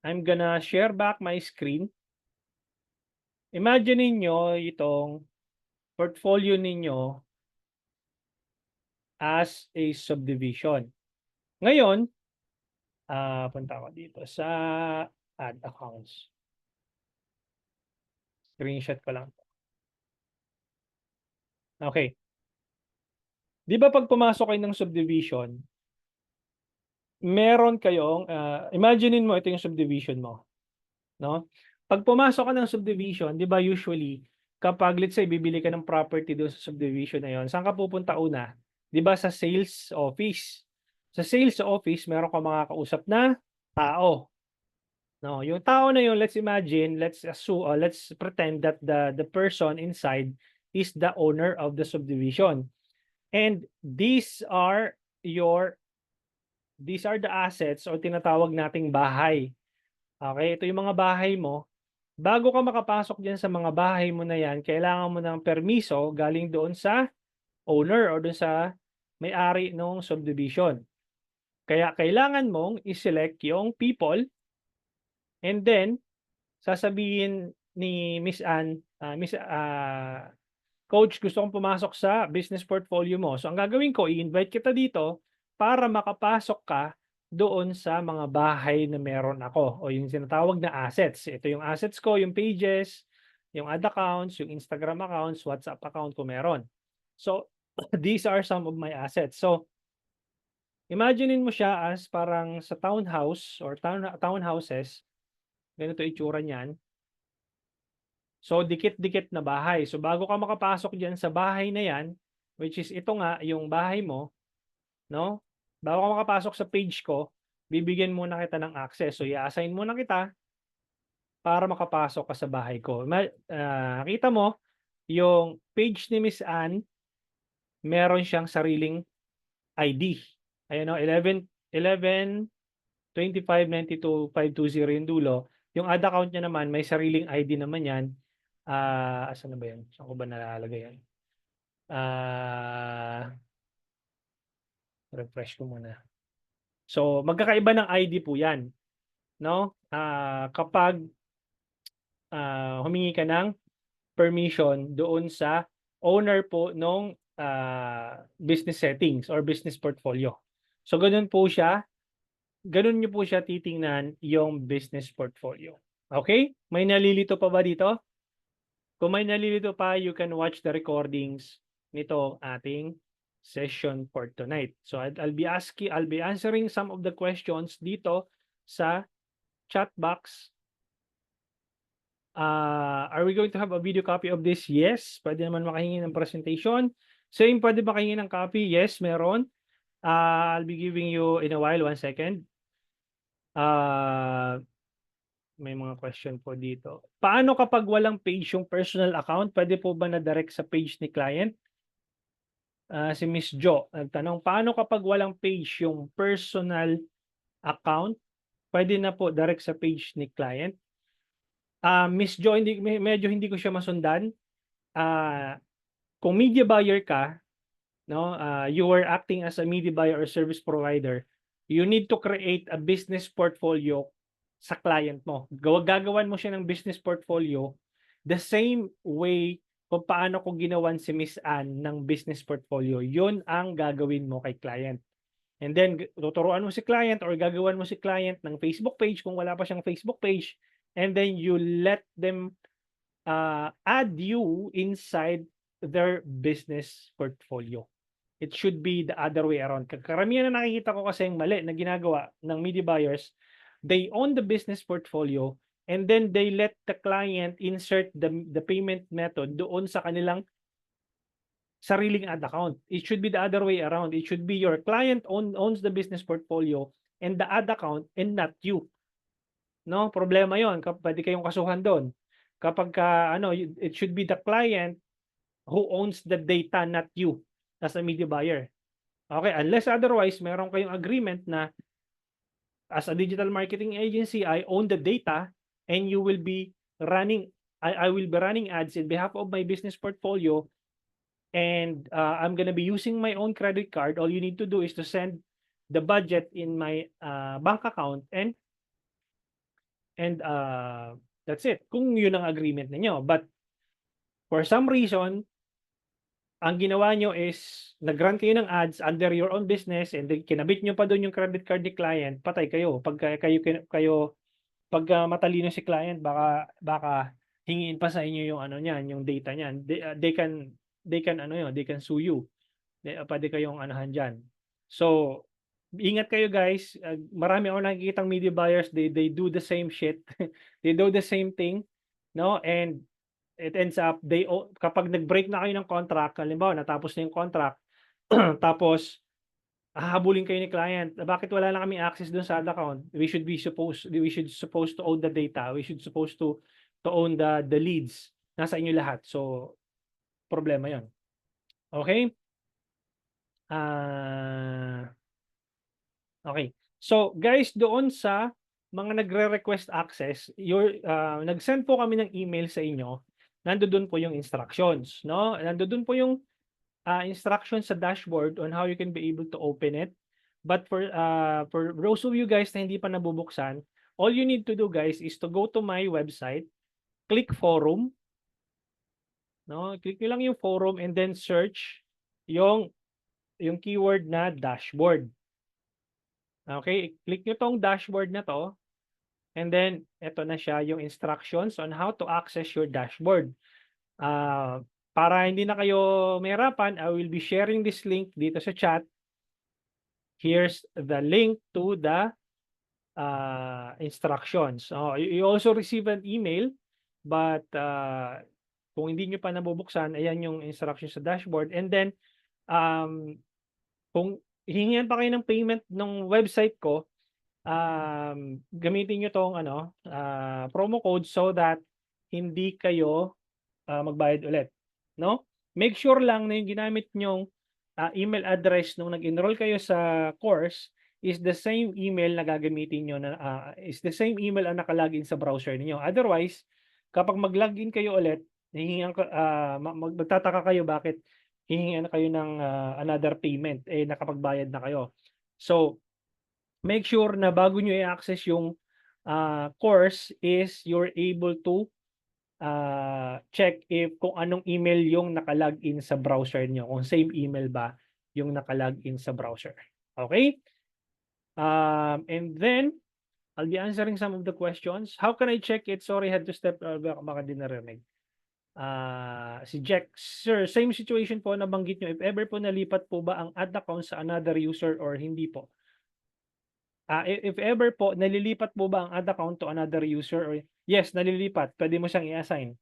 I'm gonna share back my screen. Imagine niyo itong portfolio ninyo as a subdivision. Ngayon, punta ako dito sa ad accounts. Screenshot ko lang. Okay. Di ba pag pumasok kayo ng subdivision, meron kayong, imaginein mo ito yung subdivision mo. No? Pag pumasok ka ng subdivision, di ba usually, kapag let's say bibili ka ng property doon sa subdivision na yon, saan ka pupunta una? Di ba sa sales office? Sa sales office, meron ka makakausap na tao. No, yung tao na yun, let's imagine, let's assume, let's pretend that the person inside is the owner of the subdivision. And these are the assets o tinatawag nating bahay. Okay, ito yung mga bahay mo. Bago ka makapasok diyan sa mga bahay mo na yan, kailangan mo ng permiso galing doon sa owner o doon sa may-ari ng subdivision. Kaya kailangan mong i-select yung people and then sasabihin ni Miss Ann, Coach, gusto kong pumasok sa business portfolio mo. So ang gagawin ko, i-invite kita dito para makapasok ka doon sa mga bahay na meron ako o yung sinatawag na assets. Ito yung assets ko, yung pages, yung ad accounts, yung Instagram accounts, WhatsApp account ko meron. So these are some of my assets. So imaginein mo siya as parang sa townhouse or townhouses. Ganito itsura niyan. So, dikit-dikit na bahay. So, bago ka makapasok dyan sa bahay na yan, which is ito nga, yung bahay mo, no? Bago ka makapasok sa page ko, bibigyan muna kita ng access. So, i-assign muna kita para makapasok ka sa bahay ko. Nakita mo, yung page ni Miss Ann, meron siyang sariling ID. Ayan o, 11-25-92-520 yung dulo. Yung ad account niya naman, may sariling ID naman yan. Asan na ba yan? Saan ko ba nalalagay yan? Refresh ko muna. So, magkakaiba ng ID po yan. No? Kapag humingi ka ng permission doon sa owner po ng business settings or business portfolio. So, ganun nyo po siya titingnan yung business portfolio. Okay? May nalilito pa ba dito? Kung may nalilito pa, you can watch the recordings nito ating session for tonight. So I'll be answering some of the questions dito sa chat box. Are we going to have a video copy of this? Yes. Pwede naman makahingi ng presentation. Same, pwede makahingi ng copy? Yes, meron. I'll be giving you in a while. 1 second. May mga question po dito. Paano kapag walang page yung personal account? Pwede po ba na-direct sa page ni client? Si Miss Jo nagtanong, paano kapag walang page yung personal account? Pwede na po direct sa page ni client? Miss Jo, medyo hindi ko siya masundan. Kung media buyer ka, no, you are acting as a media buyer or service provider, you need to create a business portfolio sa client mo. Gagawan mo siya ng business portfolio the same way kung paano ko ginawan si Miss Ann ng business portfolio. Yun ang gagawin mo kay client. And then tuturuan mo si client or gagawan mo si client ng Facebook page kung wala pa siyang Facebook page. And then you let them add you inside their business portfolio. It should be the other way around. Karamihan na nakikita ko kasi yung mali na ginagawa ng media buyers, they own the business portfolio and then they let the client insert the payment method doon sa kanilang sariling ad account. It should be the other way around. It should be your client owns the business portfolio and the ad account and not you. No, problema 'yon. Pwede kayong kasuhan doon. Kapag it should be the client who owns the data, not you as a media buyer. Okay, unless otherwise meron kayong agreement na as a digital marketing agency, I own the data and you will be running I will be running ads in behalf of my business portfolio and I'm gonna be using my own credit card. All you need to do is to send the budget in my bank account and that's it. Kung yun ang agreement ninyo. But for some reason, ang ginawa nyo is nag-run kayo ng ads under your own business and then kinabit nyo pa doon yung credit card ni client, patay kayo. Pag pag matalino si client, baka hingiin pa sa inyo yung niyan, yung data niyan. They can sue you. Pwede kayong anuhan diyan. So, ingat kayo guys. Marami akong nakikitang media buyers, they do the same shit. They do the same thing, no? And it ends up kapag nag-break na kayo ng contract, halimbawa natapos na yung contract, tapos hahabulin kayo ni client, bakit wala lang kami access dun sa ad account? We should supposed to own the data. We should supposed to own the leads. Nasa inyo lahat. So problema 'yon. Okay? Okay. So guys, doon sa mga nagre-request access, nag-send po kami ng email sa inyo. Nandoon po yung instructions, no? Nandoon po yung instructions sa dashboard on how you can be able to open it. But for those of you guys na hindi pa nabubuksan, all you need to do guys is to go to my website, click forum, no? Click nyo lang yung forum and then search yung keyword na dashboard. Okay, click nyo tong dashboard na to and then eto na siya yung instructions on how to access your dashboard. Para hindi na kayo mahirapan, I will be sharing this link dito sa chat. Here's the link to the instructions. You also receive an email, but kung hindi nyo pa nabubuksan, ayan yung instructions sa dashboard. And then, kung hihingihan pa kayo ng payment ng website ko, gamitin nyo tong promo code so that hindi kayo magbayad ulit. No? Make sure lang na yung ginamit nyong email address nung nag-enroll kayo sa course is the same email na gagamitin nyo is the same email ang nakalagin sa browser niyo. Otherwise, kapag mag-login kayo ulit, magtataka kayo bakit hihingihan kayo ng another payment, nakapagbayad na kayo. So, make sure na bago nyo i-access yung course is you're able to check if kung anong email yung nakalagin sa browser nyo, kung same email ba yung nakalagin sa browser. Okay? And then, I'll be answering some of the questions. How can I check it? Sorry, had to step, baka din narinig. Si Jack, sir, same situation po nabanggit nyo. If ever po nalipat po ba ang ad account sa another user or hindi po? If ever po, nalilipat po ba ang ad account to another user? Or, yes, nalilipat. Pwede mo siyang i-assign.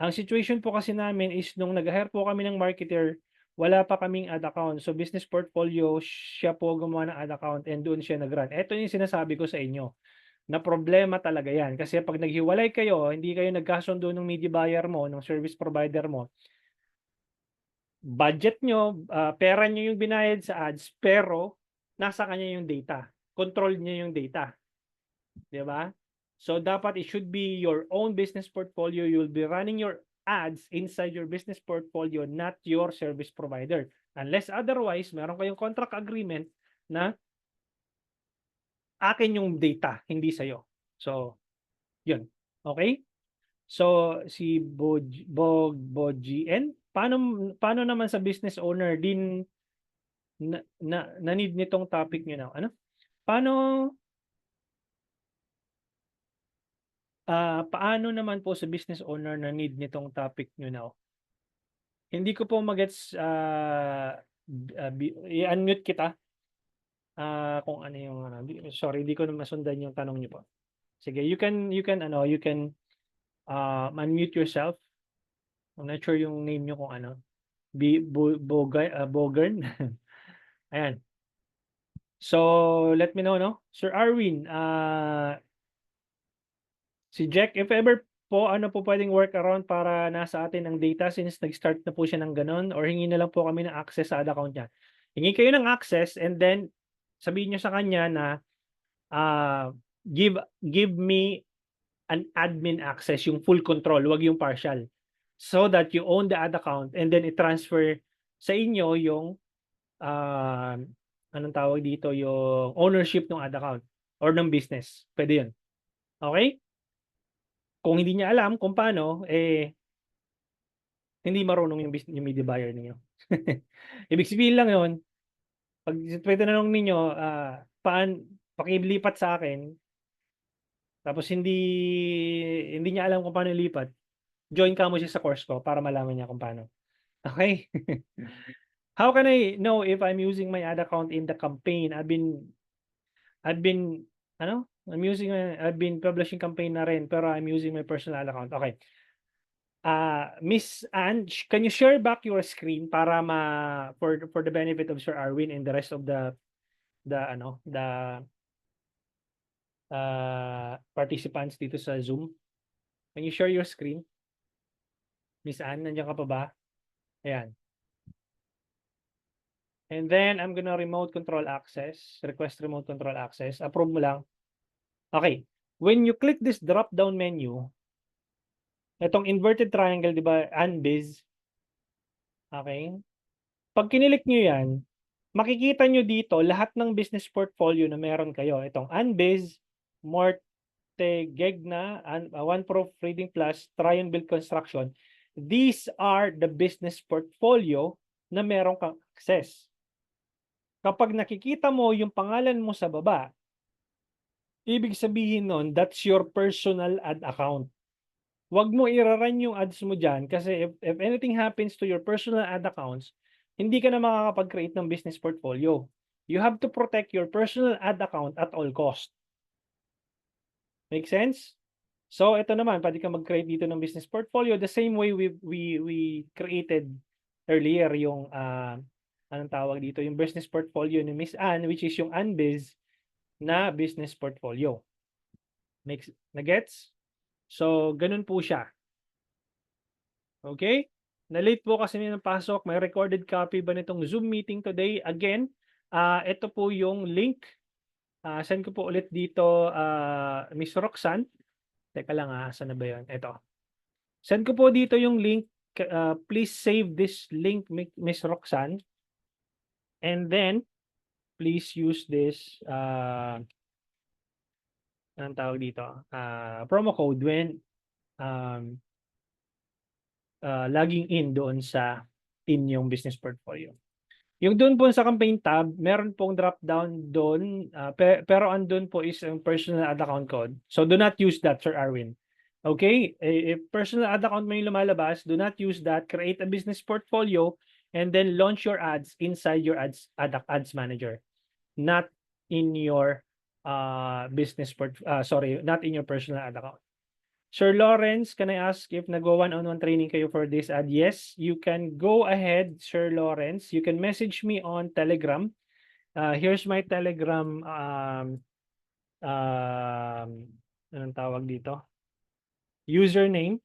Ang situation po kasi namin is nung nag-hire po kami ng marketer, wala pa kaming ad account. So business portfolio, siya po gumawa ng ad account and doon siya nag-run. Ito yung sinasabi ko sa inyo na problema talaga yan. Kasi pag naghiwalay kayo, hindi kayo nagkasundo ng media buyer mo, ng service provider mo, budget nyo, pera nyo yung binayad sa ads, pero nasa kanya yung data. Control niya yung data. Di ba? So dapat it should be your own business portfolio. You'll be running your ads inside your business portfolio, not your service provider. Unless otherwise, meron kayong contract agreement na akin yung data, hindi sa'yo. So, yun. Okay? So, si Bogien, paano naman sa business owner din na need nitong topic niyo now. Ano? Paano paano naman po sa business owner na need nitong topic niyo now? Hindi ko po magets i-unmute kita. Kung ano yung ano, sorry, di ko na masundan yung tanong niyo po. Sige, you can unmute yourself. I'm not sure yung name niyo kung ano. Bogern. Ayan. So, let me know, no? Sir Arwin, si Jack, if ever po, ano po pwedeng workaround para nasa atin ang data since nag-start na po siya ng ganun, or hingi na lang po kami ng access sa ad account niya. Hingi kayo ng access and then sabihin niyo sa kanya na give me an admin access, yung full control, wag yung partial. So that you own the ad account and then i-transfer sa inyo yung anong tawag dito, yung ownership ng ad account or ng business. Pwede yun. Okay? Kung hindi niya alam kung paano, hindi marunong yung media buyer niyo. Ibig sabihin lang yun, pag pwede na lang ninyo, pakilipat sa akin, tapos hindi niya alam kung paano ilipat, join ka mo siya sa course ko para malaman niya kung paano. Okay? How can I know if I'm using my ad account in the campaign? I've been I've been publishing campaign na rin, pero I'm using my personal ad account. Okay. Miss Anne, can you share back your screen para for the benefit of Sir Arwin and the rest of the participants dito sa Zoom? Can you share your screen? Miss Anne, nandiyan ka pa ba? Ayan. And then I'm gonna remote control access, request remote control access. Approve mo lang. Okay. When you click this drop down menu, itong inverted triangle, di ba, Unbiz. Okay? Pag kinilik nyo yan, makikita nyo dito lahat ng business portfolio na meron kayo. Itong Unbiz, Mortegegna, One Proof Reading Plus, Try and Build Construction. These are the business portfolio na meron kang access. Kapag nakikita mo yung pangalan mo sa baba, ibig sabihin nun, that's your personal ad account. Wag mo i-run yung ads mo dyan kasi if anything happens to your personal ad accounts, hindi ka na makakapag-create ng business portfolio. You have to protect your personal ad account at all cost. Make sense? So ito naman, pwede ka mag-create dito ng business portfolio the same way we created earlier yung anong tawag dito, yung business portfolio ni Miss Anne, which is yung Unbiz na business portfolio. Nagets? So, ganun po siya. Okay? Na-late po kasi ng pasok. May recorded copy ba nitong Zoom meeting today? Again, ito po yung link. Send ko po ulit dito, Miss Roxanne. Teka lang, saan na ba yun? Ito. Send ko po dito yung link. Please save this link, Miss Roxanne. And then, please use this anong tawag dito? Promo code when logging in doon sa inyong business portfolio. Yung doon po sa campaign tab, meron pong drop down doon, pero andun po is ang personal ad account code. So do not use that, Sir Arwin. Okay? If personal ad account mo yung lumalabas, do not use that. Create a business portfolio and then launch your ads inside your ads manager, not in your not in your personal ad account. Sir Lawrence, can I ask if nag-go one-on-one training kayo for this ad? Yes, you can go ahead, Sir Lawrence. You can message me on Telegram. Here's my Telegram, anong tawag dito? Username.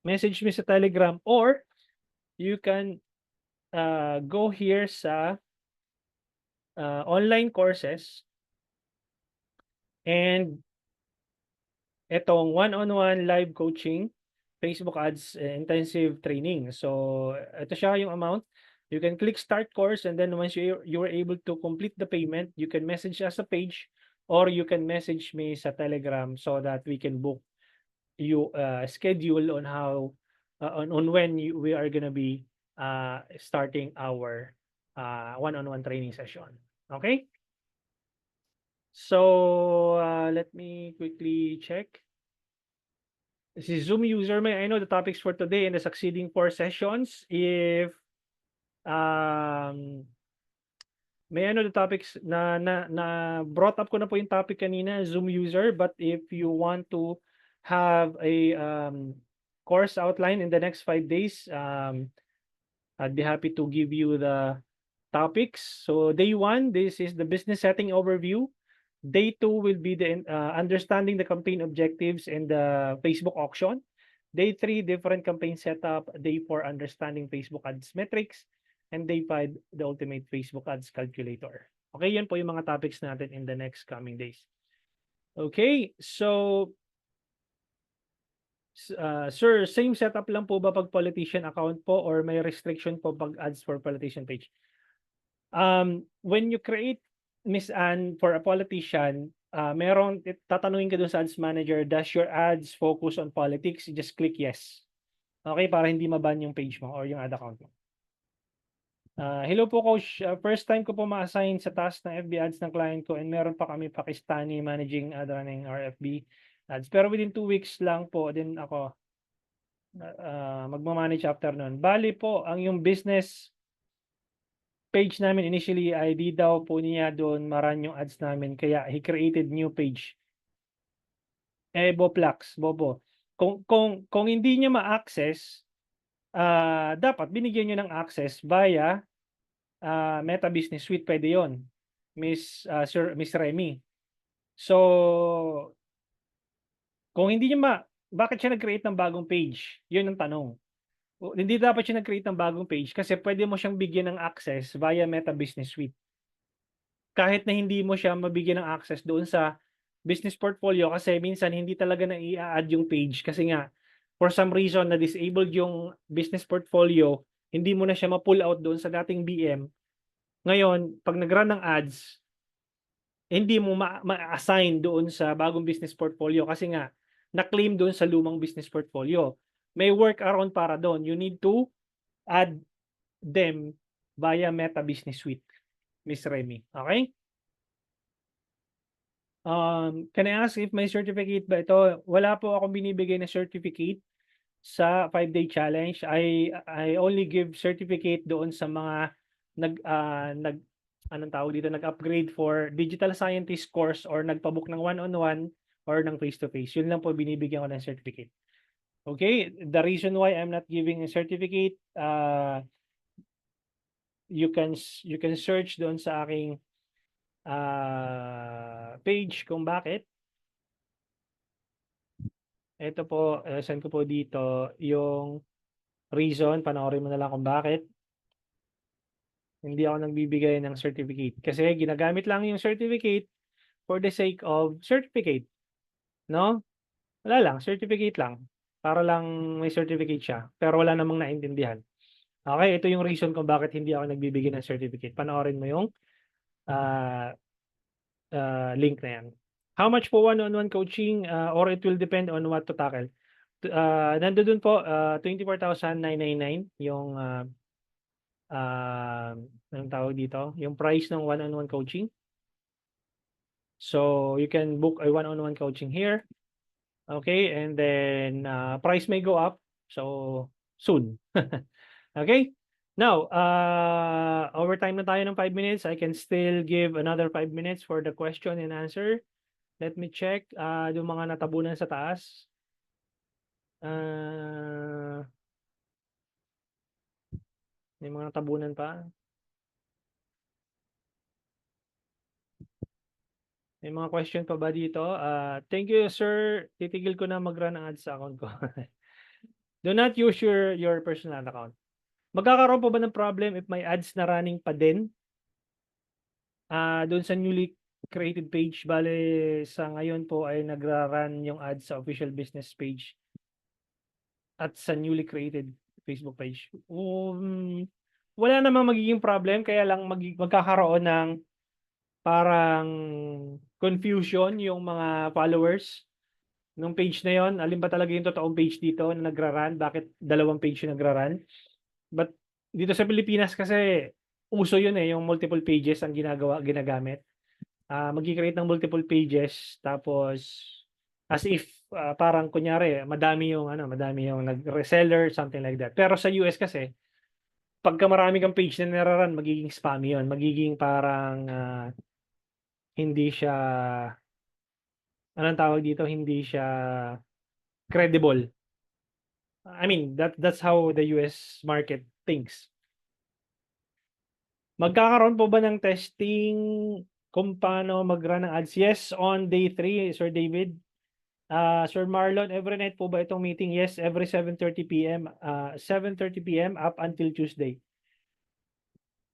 Message me sa Telegram or you can go here sa online courses and etong one-on-one live coaching, Facebook ads, intensive training. So, ito siya yung amount. You can click start course and then once you were able to complete the payment, you can message us a page or you can message me sa Telegram so that we can book you schedule on how on when we are gonna be starting our one-on-one training session. Okay? So, let me quickly check. Si Zoom user, may I know the topics for today and the succeeding 4 sessions. If may I know the topics na brought up ko na po yung topic kanina, Zoom user, but if you want to have a course outline in the next 5 days, I'd be happy to give you the topics. So day 1, this is the business setting overview. Day 2 will be the understanding the campaign objectives and the Facebook auction. Day 3, different campaign setup. Day 4, understanding Facebook ads metrics. And day 5, the ultimate Facebook ads calculator. Okay, yan po yung mga topics natin in the next coming days. Okay, so sir, same setup lang po ba pag politician account po or may restriction po pag ads for politician page? When you create, Miss Anne, for a politician, meron tatanungin ka dun sa ads manager, does your ads focus on politics? Just click yes. Okay, para hindi maban yung page mo or yung ad account mo. Hello po, Coach. First time ko po ma-assign sa task ng FB ads ng client ko and meron pa kami Pakistani managing ad running RFB ads. Pero within 2 weeks lang po din ako magmamanage after nun. Bali po, ang yung business page namin initially ay di daw po niya doon maran yung ads namin. Kaya he created new page. Bobo. Kung hindi niya ma-access, dapat binigyan niyo ng access via Meta Business Suite. Pwede yon, Miss Remy. So, kung hindi niya bakit siya nag-create ng bagong page? Yun ang tanong. Hindi dapat siya nag-create ng bagong page kasi pwede mo siyang bigyan ng access via Meta Business Suite. Kahit na hindi mo siya mabigyan ng access doon sa business portfolio kasi minsan hindi talaga na i-add yung page kasi nga for some reason na disabled yung business portfolio, hindi mo na siya ma-pull out doon sa dating BM. Ngayon, pag nag-run ng ads, hindi mo ma-assign doon sa bagong business portfolio kasi nga na-claim doon sa lumang business portfolio. May workaround para doon. You need to add them via Meta Business Suite, Miss Remy. Okay? Can I ask if may certificate ba ito? Wala po akong binibigay na certificate sa 5-day challenge. I only give certificate doon sa mga anong tawag dito, nag-upgrade for digital scientist course or nagpabook ng one-on-one or ng face-to-face. Yun lang po binibigyan ko ng certificate. Okay, the reason why I'm not giving a certificate, you can search doon sa aking page kung bakit. Ito po, send ko po dito yung reason, panoorin mo na lang kung bakit hindi ako nagbibigay ng certificate. Kasi ginagamit lang yung certificate for the sake of certificate. No? Wala lang, certificate lang. Para lang may certificate siya. Pero wala namang naintindihan. Okay, ito yung reason kung bakit hindi ako nagbibigay ng certificate. Panoorin mo yung link na yan. How much po one-on-one coaching or it will depend on what to tackle? Nandoon po, 24,999 yung anong tawag dito? Yung price ng one-on-one coaching. So you can book a one-on-one coaching here. Okay, and then price may go up. So soon. Okay. Now, overtime na tayo ng 5 minutes. I can still give another 5 minutes for the question and answer. Let me check yung mga natabunan sa taas. May mga natabunan pa. May mga question pa ba dito? Thank you, sir. Titigil ko na mag-run ang ads sa account ko. Do not use your personal account. Magkakaroon pa ba ng problem if may ads na running pa din? Doon sa newly created page, bale sa ngayon po ay nagra-run yung ads sa official business page at sa newly created Facebook page. Wala namang magiging problem, kaya lang magkakaroon ng parang confusion yung mga followers nung page na yon. Alin ba talaga yung totoong page dito na nagra-run? Bakit dalawang page yung nagra-run? But dito sa Pilipinas kasi uso yun yung multiple pages ang ginagamit. Mag-create ng multiple pages tapos as if parang kunyari madami yung nag-reseller, something like that. Pero sa US kasi, pagka marami kang page na nararan, magiging spammy yun. Magiging parang hindi siya, anong tawag dito, hindi siya credible. I mean, that's how the US market thinks. Magkakaroon po ba ng testing kung paano mag-run ng ads? Yes, on day 3, Sir David. Sir Marlon, every night po ba itong meeting? Yes, every 7:30 PM. 7:30 PM up until Tuesday.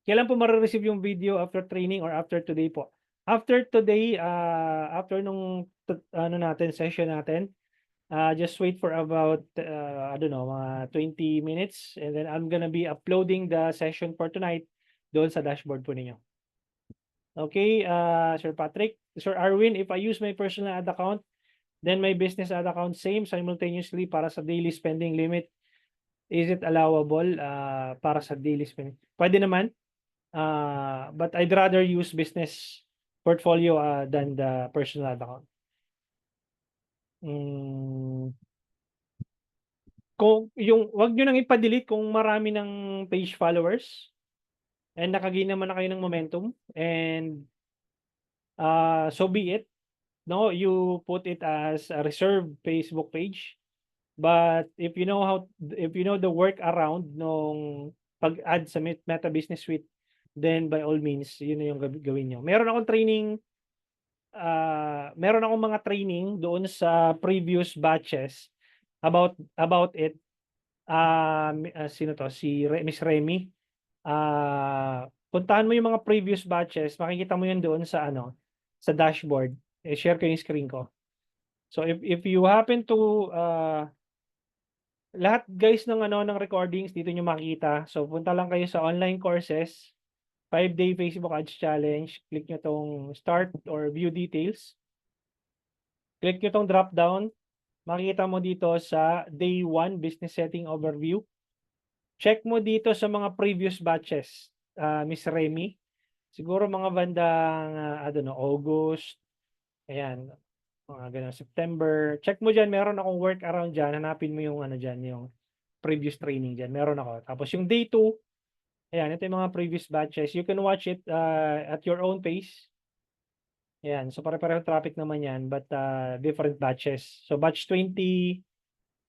Kailan po mare-receive yung video after training or after today po? After today, after nung session natin, just wait for about, I don't know, mga 20 minutes and then I'm gonna be uploading the session for tonight doon sa dashboard po ninyo. Okay, Sir Patrick. Sir Arwin, if I use my personal ad account, then my business ad account same simultaneously para sa daily spending limit, is it allowable para sa daily spending? Pwede naman. But I'd rather use business portfolio than the personal ad account. Kung yung wag niyo nang ipa-delete kung marami ng page followers and nakagain naman na kayo ng momentum and so be it. No, you put it as a reserved Facebook page. But if you know the workaround nung pag-add sa Meta Business Suite, then by all means, yun na yung gawin nyo. Meron akong mga training doon sa previous batches about it. Sino to? Si Miss Remy. Puntahan mo yung mga previous batches, makikita mo yun doon sa sa dashboard. Share ko yung screen ko. So if you happen to lahat guys ng ng recordings dito nyo makita. So punta lang kayo sa online courses, 5-day Facebook Ads Challenge. Click nyo tong start or view details. Click nyo tong drop down. Makikita mo dito sa day 1 business setting overview. Check mo dito sa mga previous batches, Miss Remy. Siguro mga bandang I don't know, August. Ayan, mga ganun, September. Check mo dyan, meron akong workaround dyan. Hanapin mo yung dyan, yung previous training dyan. Meron ako. Tapos yung day 2, ayan, ito yung mga previous batches. You can watch it at your own pace. Ayan, so pare-pareho traffic naman yan, but different batches. So batch 20,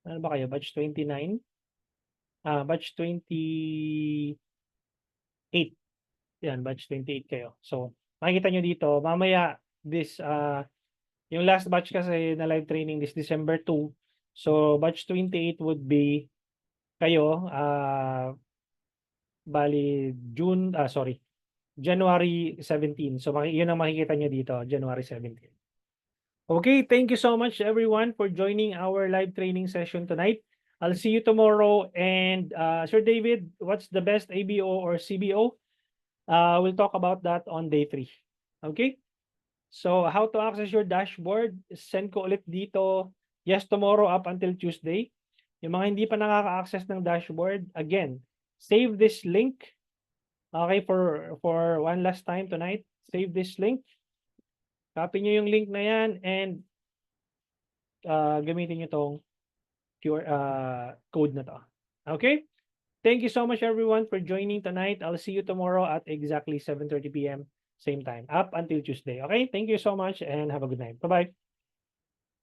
ano ba kayo? Batch 29? Batch 28. Yan, batch 28 kayo. So, makikita nyo dito, mamaya, yung last batch kasi na live training this December 2. So, batch 28 would be kayo, January 17. So, yun ang makikita nyo dito, January 17. Okay, thank you so much everyone for joining our live training session tonight. I'll see you tomorrow. And Sir David, what's the best ABO or CBO? We'll talk about that on day 3. Okay? So, how to access your dashboard? Send ko ulit dito. Yes, tomorrow up until Tuesday. Yung mga hindi pa nakaka-access ng dashboard, again, save this link. Okay, for one last time tonight, save this link. Copy nyo yung link na yan and gamitin nyo tong code na to. Okay? Thank you so much everyone for joining tonight. I'll see you tomorrow at exactly 7:30 PM, same time, up until Tuesday. Okay? Thank you so much and have a good night. Bye-bye.